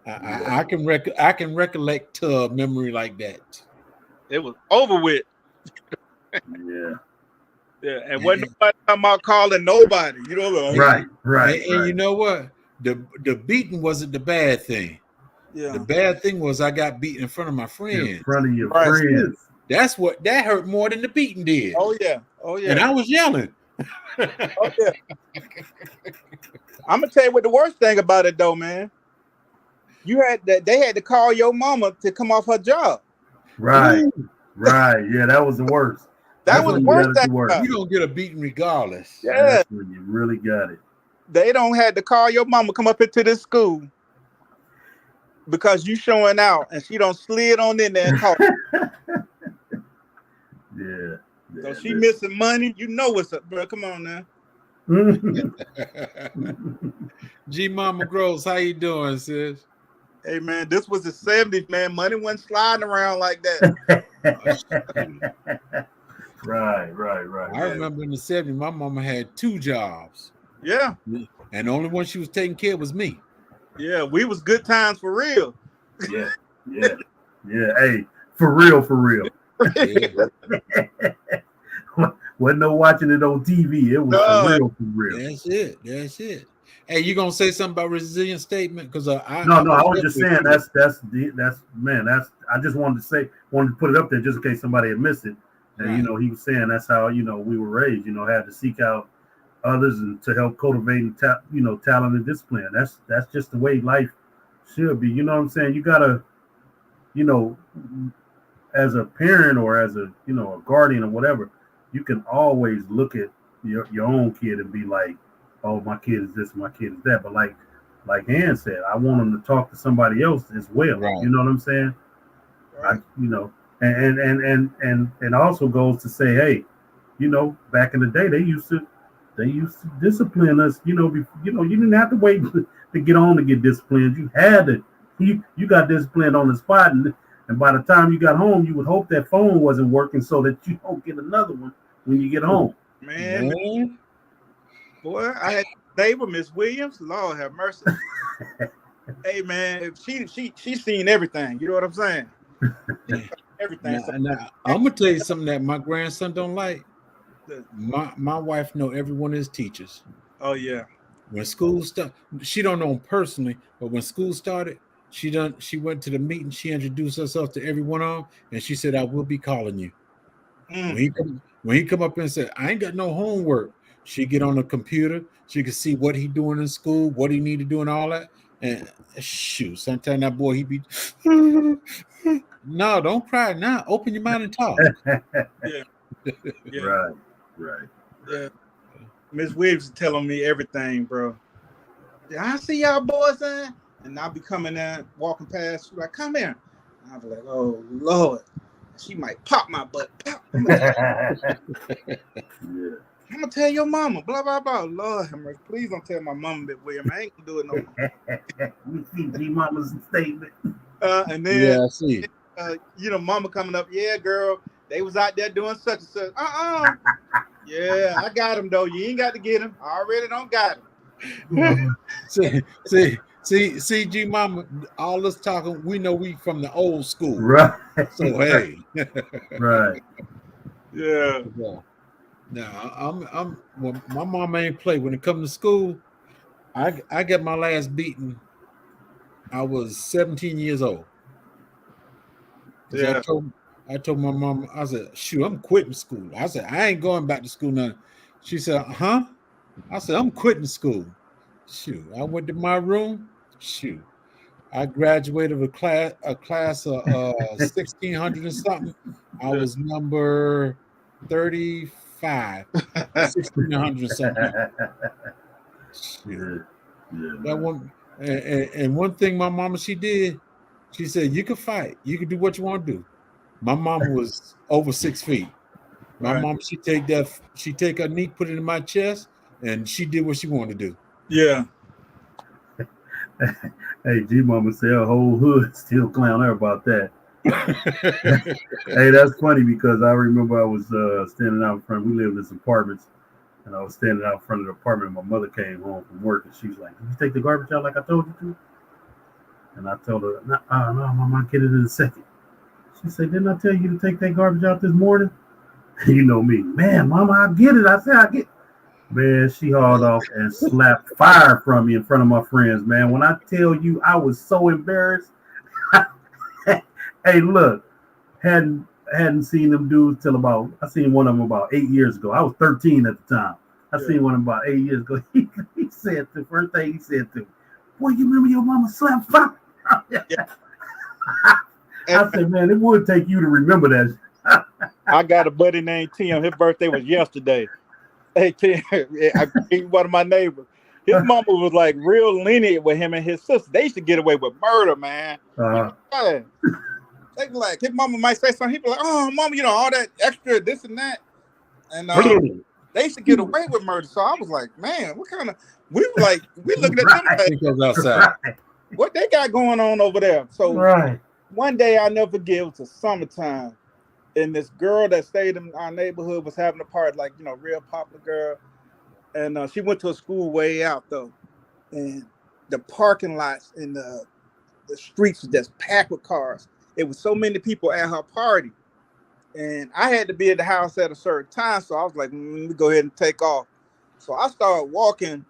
I can recollect a memory like that. It was over with. Yeah. Yeah, and wasn't nobody talking about calling nobody. You know, Right. And you know what? The beating wasn't the bad thing. Yeah. The bad thing was I got beaten in front of my friends. In front of your Right. friends. That hurt more than the beating did. Oh yeah. And I was yelling. Oh yeah. I'm gonna tell you what the worst thing about it though, man. They had to call your mama to come off her job. Right. Ooh, Right. Yeah, that was the worst. That That's was the when you worst got it thing. to work. about it. you don't get a beating regardless. Yeah. That's when you really got it. They don't have to call your mama come up into this school because you showing out and she don't slid on in there and call. Yeah. So she missing money. You know what's up, bro. Come on now. G Mama Gross, how you doing, sis? Hey man, this was the 70s, man. Money wasn't sliding around like that. Right. I remember in the 70s, my mama had 2 jobs. Yeah. And the only one she was taking care of was me. Yeah, we was good times for real. Yeah. Hey, for real. Yeah. Wasn't no watching it on TV. It was for real. That's it. Hey, you gonna say something about resilient statement? Because No, I was just saying that's I just wanted to put it up there just in case somebody had missed it. And Right. he was saying that's how we were raised. Had to seek out others and to help cultivate talent and discipline. That's just the way life should be. You know what I'm saying? You gotta, as a parent or as a a guardian or whatever, you can always look at your own kid and be like, oh, my kid is this, my kid is that. But like Han said, I want them to talk to somebody else as well. Right. You know what I'm saying? Right. And also goes to say, hey, back in the day they used to discipline us. You didn't have to wait to get on to get disciplined. You had to. You got disciplined on the spot, and by the time you got home, you would hope that phone wasn't working so that you don't get another one when you get home. Man, boy, I had a neighbor, Miss Williams. Lord have mercy. Hey man, she seen everything. You know what I'm saying? Everything. Now, I'm gonna tell you something that my grandson don't like. My wife know every one of his teachers. Oh yeah. When school started, she don't know him personally, but when school started, she went to the meeting. She introduced herself to every one of them, and she said, "I will be calling you." When he come up and said, "I ain't got no homework," she get on the computer. She can see what he doing in school, what he need to do, and all that. And shoot, sometimes that boy he be, no, don't cry now. Open your mouth and talk. Yeah. Right. Yeah. Miss Williams is telling me everything, bro. Yeah, I see y'all boys in, and I'll be coming in, walking past. She's like, "Come here." And I'll be like, "Oh Lord," she might pop my butt. Pop. I'm gonna tell your mama. Blah blah blah. Lord, please don't tell my mama that William. I ain't gonna do it no more. We see G Mama's statement. And then, I see. Mama coming up. Yeah, girl, they was out there doing such and such. Yeah, I got him though. You ain't got to get him. I already don't got him. See, G Mama, all this talking, we know we from the old school. Right. So hey. Right. Yeah. Now well, my mom ain't play. When it comes to school, I got my last beating. I was 17 years old. Yeah. I told my mom, I said, shoot, I'm quitting school. I said, I ain't going back to school now. She said, huh? I said, I'm quitting school. Shoot, I went to my room. Shoot, I graduated a class of 1600 and something. I was number 35, 1600 and something. Shoot. Yeah. That one, and one thing my mama, she did, she said, you can fight. You can do what you want to do. My mama was over 6 feet. My Right. mom, she take her knee, put it in my chest, and she did what she wanted to do. Yeah. Hey, G Mama said her whole hood still clown her about that. Hey, that's funny because I remember I was standing out in front. We lived in some apartments, and I was standing out in front of the apartment. My mother came home from work, and she was like, "Did you take the garbage out like I told you to?" And I told her, "No, Mama, I'll get it in a second." She said, "Didn't I tell you to take that garbage out this morning?" You know me, man, Mama, I get it. I said, I get. Man, she hauled off and slapped fire from me in front of my friends, man. When I tell you I was so embarrassed. Hey, look, hadn't seen them dudes till I seen one of them about 8 years ago. I was 13 at the time. I seen one of them about 8 years ago. He said the first thing he said to me, "Boy, you remember your mama slapped fire?" Yeah. I said, man, it would take you to remember that. I got a buddy named Tim. His birthday was yesterday. Hey, Tim, he's one of my neighbors. His mama was like real lenient with him and his sister. They used to get away with murder, man. Yeah. They be like, his mama might say something. He'd be like, "Oh, mama, all that extra, this and that." And they used to get away with murder. So I was like, man, what kind of? We were like, we looking at them like, He goes outside. what they got going on over there? So Right. one day I never forget, it was the summertime, and this girl that stayed in our neighborhood was having a party, like, you know, real popular girl, and she went to a school way out though, and the parking lots and the streets was just packed with cars. It was so many people at her party, and I had to be at the house at a certain time, so I was like, let me go ahead and take off. So I started walking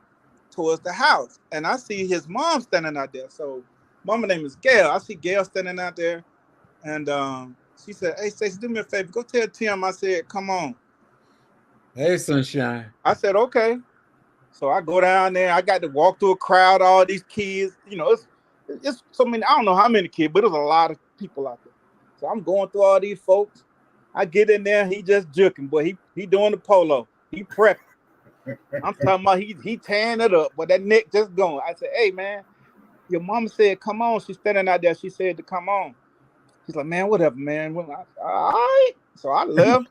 towards the house, and I see his mom standing out there. So mama name is Gail. I see Gail standing out there, and she said, "Hey, Stacey, do me a favor. Go tell Tim I said, come on." Hey, sunshine. I said, okay. So I go down there. I got to walk through a crowd, all these kids. You know, it's so many. I don't know how many kids, but there's a lot of people out there. So I'm going through all these folks. I get in there. He just juking, but he doing the polo. He prepping. I'm talking about he tearing it up, but that neck just going. I said, "Hey, man, your mama said come on." She's standing out there. She said to come on. He's like, "Man, whatever, man." All right. So I left.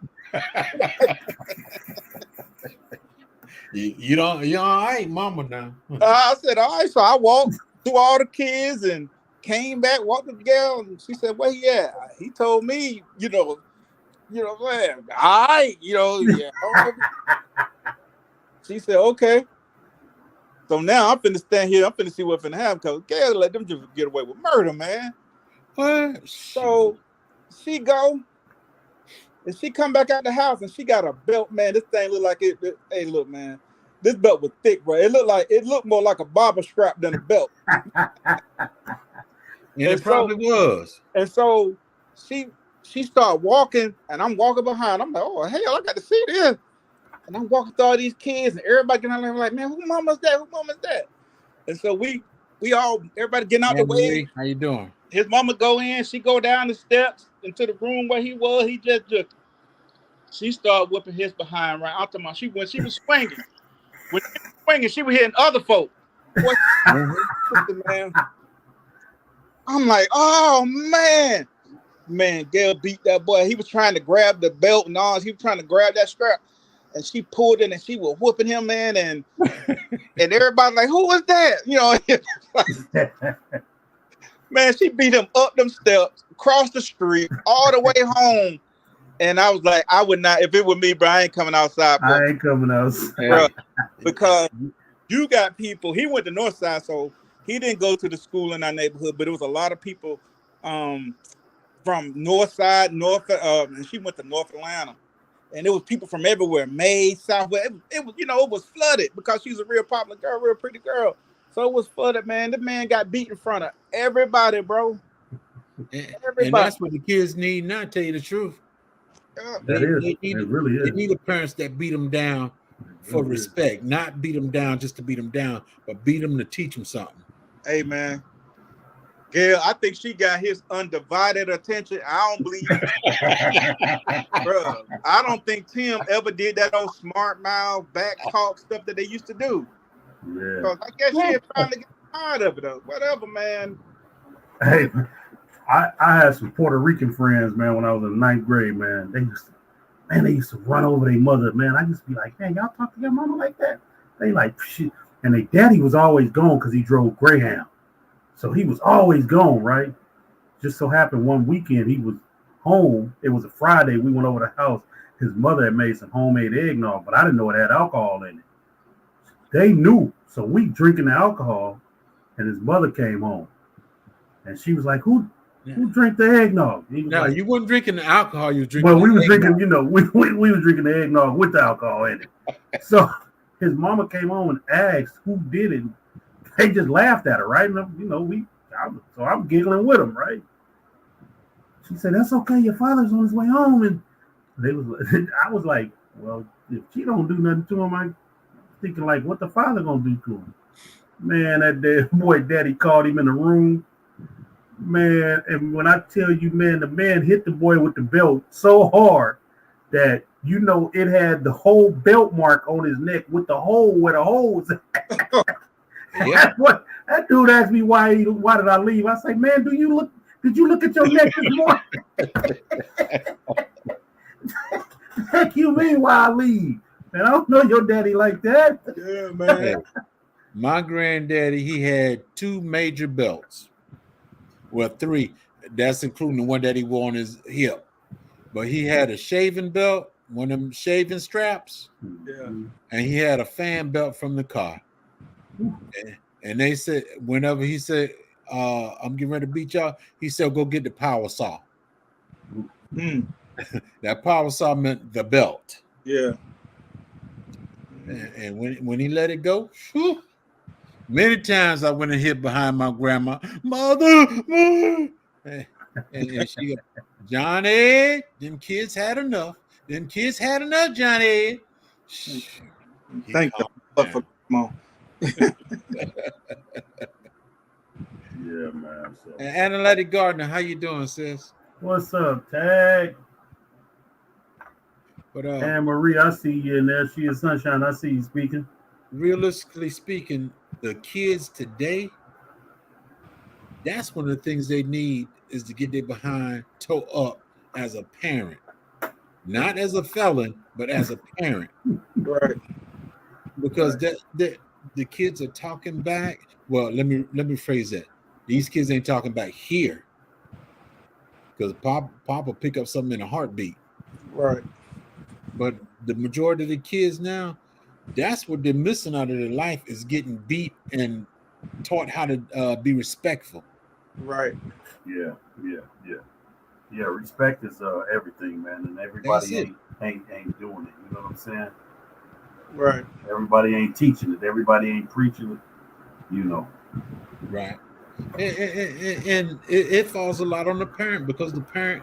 You all right, mama now. I said, all right. So I walked through all the kids and came back, walked with the girl, and she said, where he at? He told me, man, all right, yeah. She said, okay. So now I'm finna stand here. I'm finna see what's finna happen, because Gail let them just get away with murder, man. What? So she go, and she come back out the house, and she got a belt, man. This thing look like it. Hey, look, man, this belt was thick, bro. It looked more like a barber strap than a belt. And it probably was. And so she started walking, and I'm walking behind. I'm like, oh hell, I got to see this. And I'm walking through all these kids, and everybody getting out there, like, man, who mama's that? Who mama's that? And so everybody getting out the way. How you doing? His mama go in, she go down the steps into the room where he was. He just she started whipping his behind right out to my. When she was swinging, she was hitting other folk. Boy, man. I'm like, oh man, Gail beat that boy. He was trying to grab the belt and all. He was trying to grab that strap, and she pulled it, and she was whooping him, man, and everybody like, who was that? Man, she beat him up them steps, across the street, all the way home. And I was like, I would not, if it were me, bro, I ain't coming outside, bro. I ain't coming outside. Bro, because you got people, he went to North Side, so he didn't go to the school in our neighborhood, but it was a lot of people from North Side, and she went to North Atlanta. And it was people from everywhere, May, Southwest. It was, it was flooded because she was a real popular girl, real pretty girl. So it was flooded, man. The man got beat in front of everybody, bro. And that's what the kids need now, tell you the truth. It really is. They need the parents that beat them down for respect, not beat them down just to beat them down, but beat them to teach them something. Hey, man. Gail, I think she got his undivided attention. I don't believe bro. I don't think Tim ever did that old smart mouth, back talk stuff that they used to do. Yeah. Because I guess she is trying to get tired of it, though. Whatever, man. Hey, I had some Puerto Rican friends, man, when I was in 9th grade, man. They used to run over their mother, man. I used to be like, hey, y'all talk to your mama like that? They like, shit. And their daddy was always gone because he drove Greyhound. So he was always gone, right? Just so happened one weekend he was home. It was a Friday. We went over to the house. His mother had made some homemade eggnog, but I didn't know it had alcohol in it. They knew. So we drinking the alcohol, and his mother came home. And she was like, who drank the eggnog? No, like, you weren't drinking the alcohol. You were drinking well, we were drinking, we were drinking the eggnog with the alcohol in it. So his mama came home and asked who did it. They just laughed at her, right? And, so I'm giggling with them, right? She said, that's okay. Your father's on his way home. And I was like, well, if she don't do nothing to him, I'm thinking like, what the father gonna do to him? Man, that boy daddy called him in the room. Man, and when I tell you, man, the man hit the boy with the belt so hard that, it had the whole belt mark on his neck with the hole where the hole was at. Yeah. That dude asked me why did I leave? I say, man, did you look at your neck this morning? Heck you mean why I leave? Man, I don't know your daddy like that. Yeah, man. My granddaddy, he had 2 major belts. Well, 3. That's including the one that he wore on his hip. But he had a shaving belt, one of them shaving straps, Yeah. and he had a fan belt from the car. And they said, whenever he said, I'm getting ready to beat y'all, he said, go get the power saw. Hmm. That power saw meant the belt. Yeah. And when he let it go, whew, many times I went and hid behind my grandma, mother. And she, Johnny, them kids had enough. Them kids had enough, Johnny. Thank God for Mom. Yeah, man. So. And Analytic Gardner, how you doing, sis? What's up, Tag? But Anne Marie, I see you in there. She is Sunshine. I see you speaking. realistically speaking, the kids today, that's one of the things they need is to get their behind toe up as a parent, not as a felon, but as a parent. Right. Because the kids are talking back. Well, let me phrase that. These kids ain't talking back here. Because Pop will pick up something in a heartbeat. Right. But the majority of the kids now, that's what they're missing out of their life is getting beat and taught how to be respectful. Right. Yeah. Respect is everything, man, and everybody ain't doing it. You know what I'm saying? Right. Everybody ain't teaching it. Everybody ain't preaching it. You know. Right. And it falls a lot on the parent because a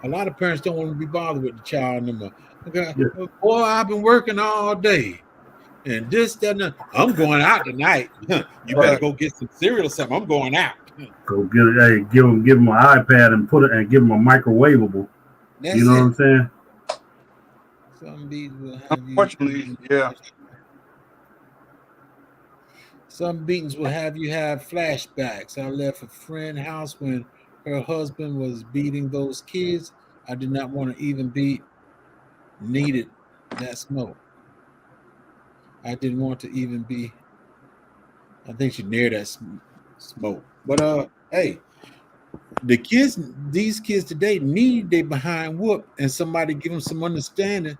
lot of parents don't want to be bothered with the child anymore. Okay, yeah. Boy, I've been working all day. And this, that, and that. I'm going out tonight. You better go get some cereal or something. I'm going out. Go get it. Hey, give them an iPad and give them a microwavable. That's you know it. What I'm saying? Some beats will have Unfortunately, yeah. Some beatings will have you have flashbacks. I left a friend's house when her husband was beating those kids. I did not want to even be needed that smoke. I didn't want to even be. I think she near that smoke. But hey, these kids today need their behind whoop and somebody give them some understanding.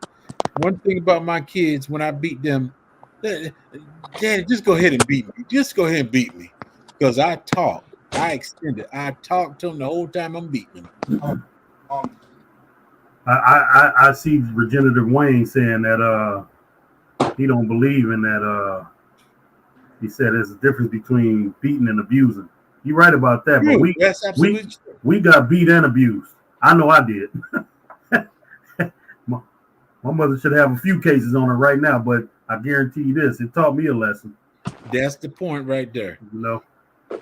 One thing about my kids, when I beat them, Daddy, just go ahead and beat me. Just go ahead and beat me. Because I talk. I extend it. I talk to them the whole time I'm beating them. I see Regenerative Wayne saying that he don't believe in that. He said there's a difference between beating and abusing. You're right about that, but we got beat and abused. I know I did. My mother should have a few cases on her right now, but I guarantee you this: it taught me a lesson. That's the point right there. You know,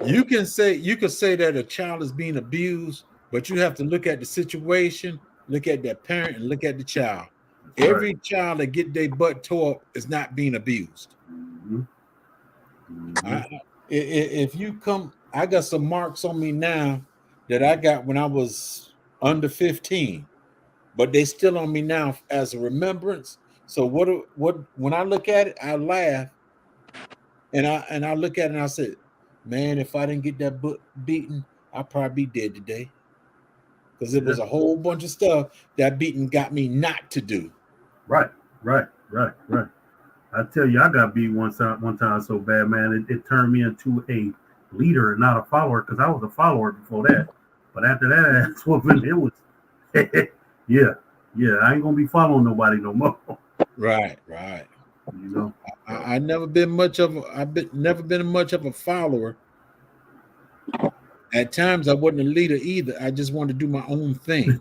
you could say that a child is being abused, but you have to look at the situation, look at that parent, and look at the child. That's every right. Child that get their butt tore up is not being abused. Mm-hmm. Mm-hmm. If you come, I got some marks on me now that I got when I was under 15, but they still on me now as a remembrance. So what when I look at it, I laugh, and I look at it and I said, man, if I didn't get that butt beaten, I'd probably be dead today. Because it was a whole bunch of stuff that beating got me not to do. Right. I tell you, I got beat one time so bad, man. It turned me into a leader and not a follower because I was a follower before that. But after that, that's what it was. Yeah. I ain't gonna be following nobody no more. Right. You know, I've never been much of a follower. At times, I wasn't a leader either. I just wanted to do my own thing.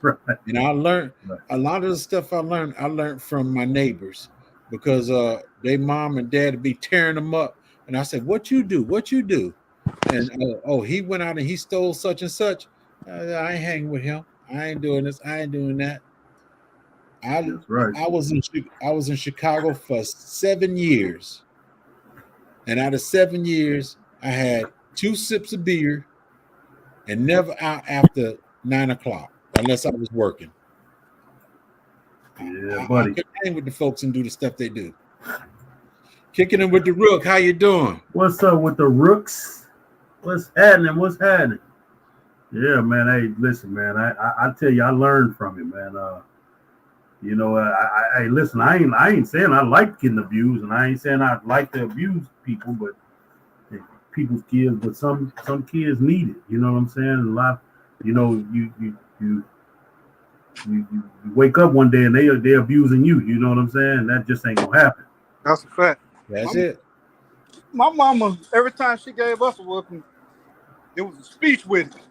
Right. And I learned a lot of the stuff I learned from my neighbors because their mom and dad would be tearing them up. And I said, what you do? And he went out and he stole such and such. I ain't hanging with him. I ain't doing this. I ain't doing that. That's right. I was in Chicago for 7 years. And out of 7 years, I had 2 sips of beer and never out after 9 o'clock unless I was working. Yeah, buddy. I could hang with the folks and do the stuff they do. Kicking it with the Rook. How you doing? What's up with the Rooks? What's happening? What's happening? Yeah, man. Hey, listen, man. I tell you, I learned from it, man. You know, I listen. I ain't saying I like getting abused, and I ain't saying I like to abuse people, but people's kids. But some kids need it. You know what I'm saying? A lot. You know, you wake up one day and they're abusing you. You know what I'm saying? That just ain't gonna happen. That's a fact. That's it. My mama, every time she gave us a whooping, it was a speech with it.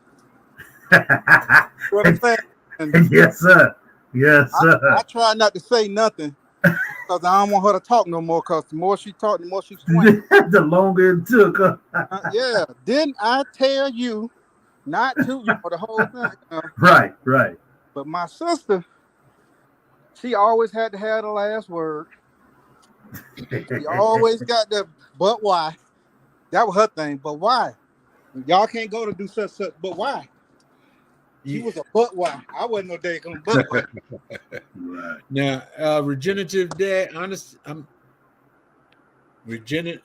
You know what I'm saying? And Yes, sir. Yes, sir. I try not to say nothing because I don't want her to talk no more. Because the more she talked, the more she swung. The longer it took. Yeah, didn't I tell you not to? You know, the whole thing. You know? Right. But my sister, she always had to have the last word. She always got the but why. That was her thing. But why? Y'all can't go to do such. But why? She was a but why. I wasn't no daggone but why. Right. Now, regenerative dad, honest, I'm regenerate.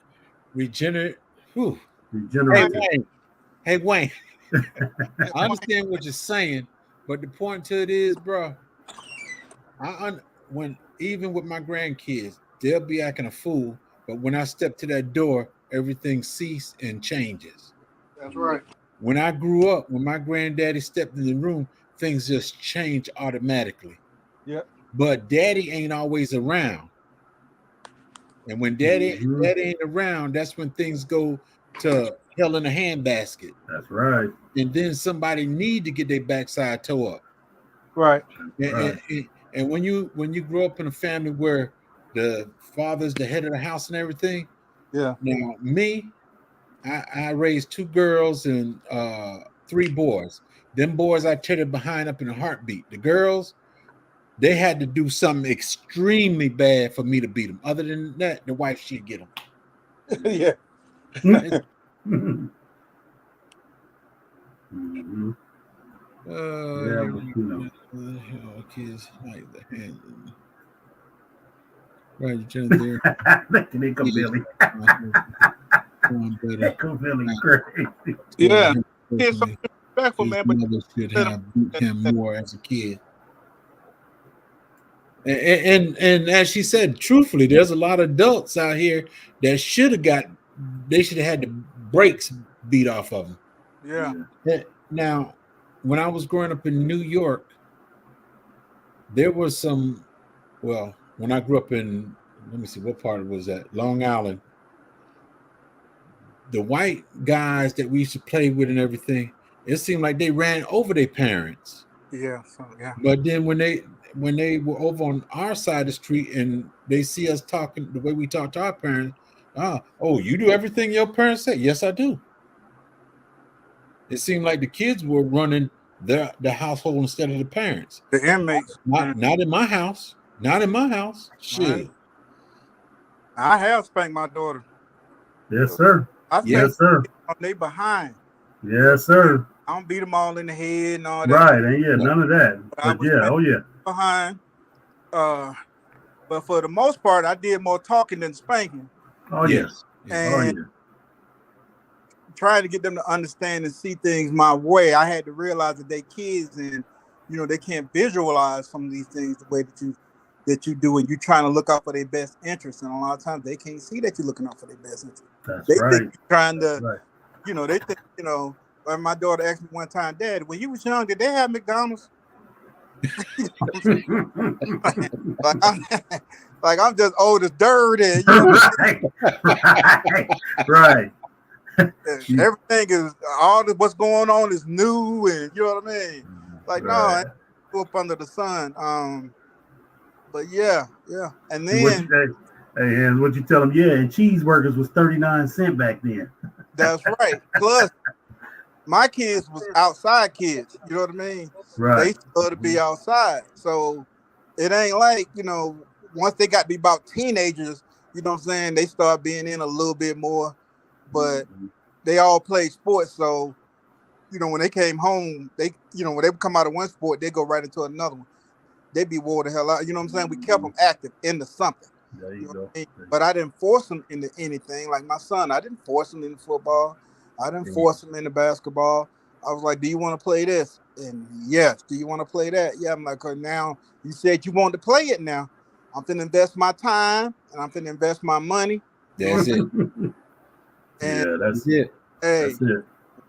Whew. Regenerative. Hey Wayne. I understand what you're saying, but the point to it is, bro, when even with my grandkids, they'll be acting a fool, but when I step to that door, everything ceases and changes. That's right. When I grew up, when my granddaddy stepped in the room, things just change automatically. Yep. But daddy ain't always around. And when daddy ain't around, that's when things go to hell in a handbasket. That's right. And then somebody need to get their backside toe up. Right. And when you grow up in a family where the father's the head of the house and everything, yeah. Now me, I raised 2 girls and 3 boys. Them boys I teared behind up in a heartbeat. The girls, they had to do something extremely bad for me to beat them. Other than that, the wife she'd get them. Yeah. Mm-hmm. Yeah, but you know. Kids like the hand. Right, you're there. Billy. Billy crazy. Yeah. It's so disrespectful, man. But mother should have beat him more as a kid. And as she said, truthfully, there's a lot of adults out here that should have had the brakes beat off of them. Yeah. Now, when I was growing up in New York, there was when I grew up in, let me see, what part it was that? Long Island. The white guys that we used to play with and everything, it seemed like they ran over their parents. Yeah. So, yeah. But then when they were over on our side of the street and they see us talking the way we talk to our parents, oh, you do everything your parents say? Yes, I do. It seemed like the kids were running the household instead of the parents. The inmates. Not in my house. Not in my house. Shit. I have spanked my daughter. Yes, sir. Yes, sir. They behind. Yes, sir. I don't beat them all in the head and all that. Right, and yeah, none of that. But yeah, behind. But for the most part, I did more talking than spanking. Oh yes. And trying to get them to understand and see things my way, I had to realize that they kids and they can't visualize some of these things the way that you do, and you're trying to look out for their best interests, and a lot of times they can't see that you're looking out for their best interests. That's they right. think you're trying to, they think, when my daughter asked me one time, Dad, when you was young, did they have McDonald's? like I'm just old as dirt, and right. Everything is what's going on is new, and you know what I mean. Like no, I ain't go up under the sun. But yeah, and then and what you tell them? Yeah, and cheeseburgers was 39 cents back then. That's right. Plus, my kids was outside kids. You know what I mean? Right. They still to be outside, so it ain't like once they got to be about teenagers. You know what I'm saying? They start being in a little bit more, but they all play sports. So, when they came home, they when they come out of one sport, they go right into another one. They be wore the hell out. You know what I'm saying? We kept them active into something. There You you know go. what I mean? But I didn't force him into anything. Like my son, I didn't force him into football. I didn't force him into basketball. I was like, "Do you want to play this?" And yes. Do you want to play that? Yeah. I'm like, "Okay, now you said you want to play it. Now I'm finna invest my time and I'm finna invest my money." You know what That's I'm it. saying? And Yeah, That's it. hey, that's it.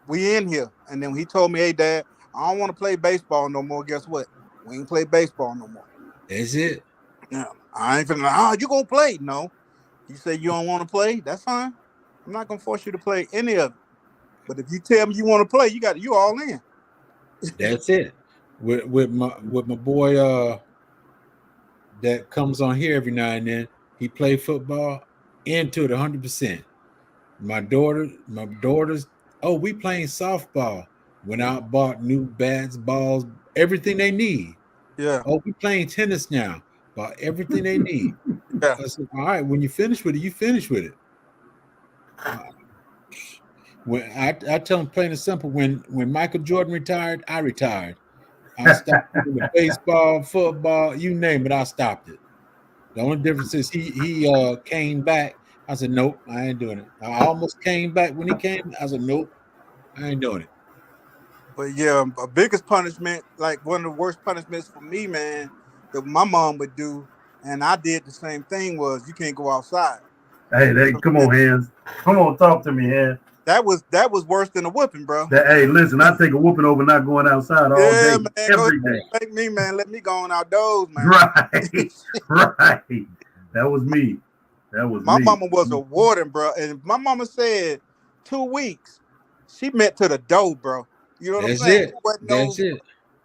we in here. And then he told me, "Hey, Dad, I don't want to play baseball no more." Guess what? We ain't play baseball no more. That's it. Yeah, I ain't finna. Oh, you gonna play? No. You say you don't want to play? That's fine. I'm not gonna force you to play any of it. But if you tell me you want to play, you all in. That's it. With my boy that comes on here every now and then. He played football into it 100%. My daughters. Oh, we playing softball. Went out, bought new bats, balls, everything they need. Yeah, Oh, we playing tennis now. Bought everything they need. yeah, I said, all right, when you finish with it, you finish with it. When I tell them plain and simple, when Michael Jordan retired, I retired. I stopped doing the baseball, football, you name it, I stopped it. The only difference is he came back. I said, nope, I ain't doing it. I almost came back when he came. I said, nope, I ain't doing it. but yeah, a biggest punishment, like one of the worst punishments for me, man, that my mom would do, and I did the same thing, was you can't go outside. Hey, come on, hands. Come on, talk to me, hands. That was worse than a whooping, bro. Hey, listen, I take a whooping over not going outside all Yeah, day, man, go every day. make me, man. Let me go on outdoors, man. Right, right. That was me. That was My me. mama was a warden, bro, and my mama said 2 weeks. She meant to the door, bro. You know what I'm That's saying? it. That's it.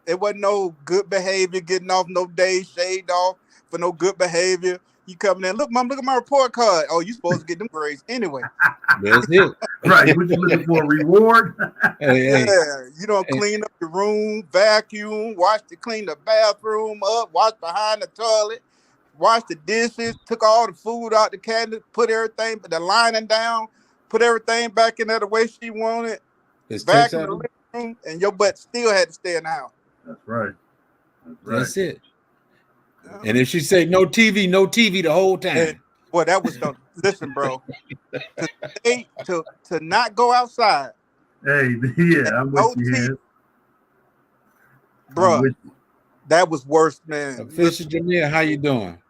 It wasn't no good behavior, getting off no days shaved off for no good behavior. You coming in, look, mom, look at my report card. Oh, you supposed to get them grades anyway. That's it. Right. What you looking for? A reward? Hey, Yeah, you don't hey, clean up your room, vacuum, clean the bathroom up, wash behind the toilet, wash the dishes, took all the food out the cabinet, put everything, the lining down, put everything back in there the way she wanted, this takes vacuum out. the living room, and your butt still had to stay in the house. That's right. That's right. That's it. Yeah. And if she say no TV the whole And time. boy, that was the listen, bro. To not go outside, Hey, yeah, I'm with no you, TV, hands. I'm bro. with you. That was worse, man. Fisher Jamil, how you doing?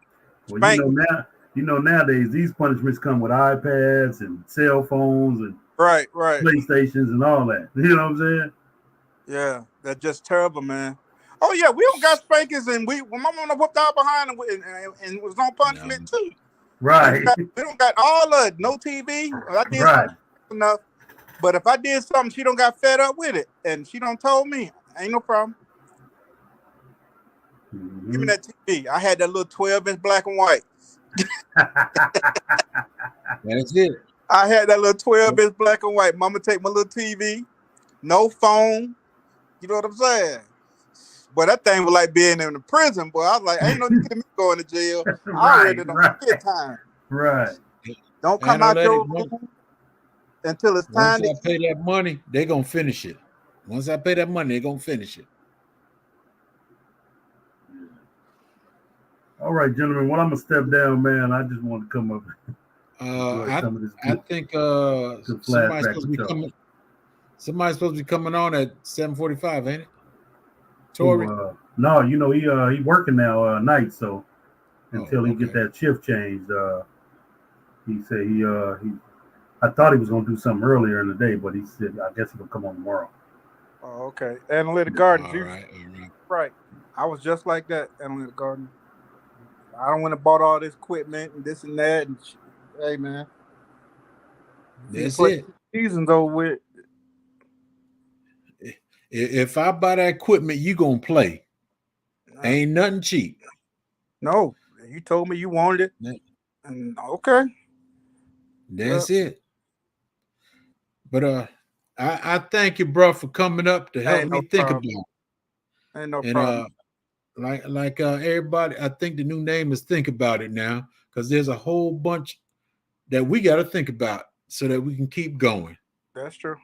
Well, Spank me. nowadays these punishments come with iPads and cell phones and Right. PlayStations and all that. You know what I'm saying? Yeah, that's just terrible, man. Oh yeah, we don't got spankings, and my mama whooped out behind and was on punishment No. too. Right. We don't got all of it. No TV. I did Right. something enough, but if I did something, she don't got fed up with it, and she don't told me. Ain't no problem. Give me that TV. I had that little 12-inch black and white. That's it. I had that little 12-inch black and white. Mama take my little TV, no phone. You know what I'm saying? But that thing was like being in the prison, boy. I was like, ain't no need me going to jail. I already done did time. Right. Don't I come know out that your once room until it's I time to pay eat. that money, they're gonna finish it. Once I pay that money, they're gonna finish it. All right, gentlemen. Well, I'm gonna step down, man. I just want to come up. I think good somebody's flashback supposed to be with y'all. coming. Somebody's supposed to be coming on at 7:45, ain't it? Tori. No, he working now night, so until he get okay. that shift changed, he said he I thought he was gonna do something earlier in the day, but he said I guess he'll come on tomorrow. Oh, okay. Analytic Garden. All right. Right. I was just like that, Analytic Garden. I don't want to bought all this equipment and this and that. And hey, man. That's it. Season's over with. If I buy that equipment, you gonna play. Ain't nothing cheap. No, you told me you wanted it. Yeah. And okay. That's it. But I thank you, bro, for coming up to help me think about it. Ain't no And problem. like everybody, I think the new name is Think About It now, because there's a whole bunch that we got to think about so that we can keep going. That's true.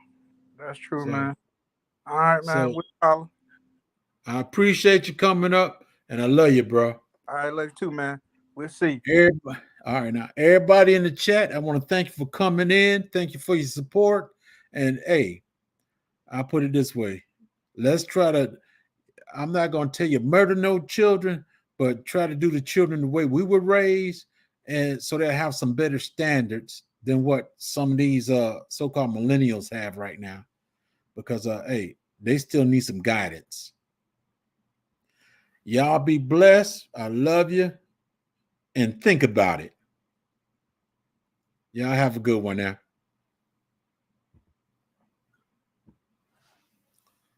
That's true, man. All right, man. So, I appreciate you coming up, and I love you, bro. I love you too, man. We'll see. Everybody, All right, now everybody in the chat, I want to thank you for coming in. Thank you for your support. And hey, I'll put it this way. Let's try to, I'm not going to tell you murder no children, but try to do the children the way we were raised, and so they'll have some better standards than what some of these so-called millennials have right now. Because hey, they still need some guidance. Y'all be blessed. I love you. And think about it. Y'all have a good one now.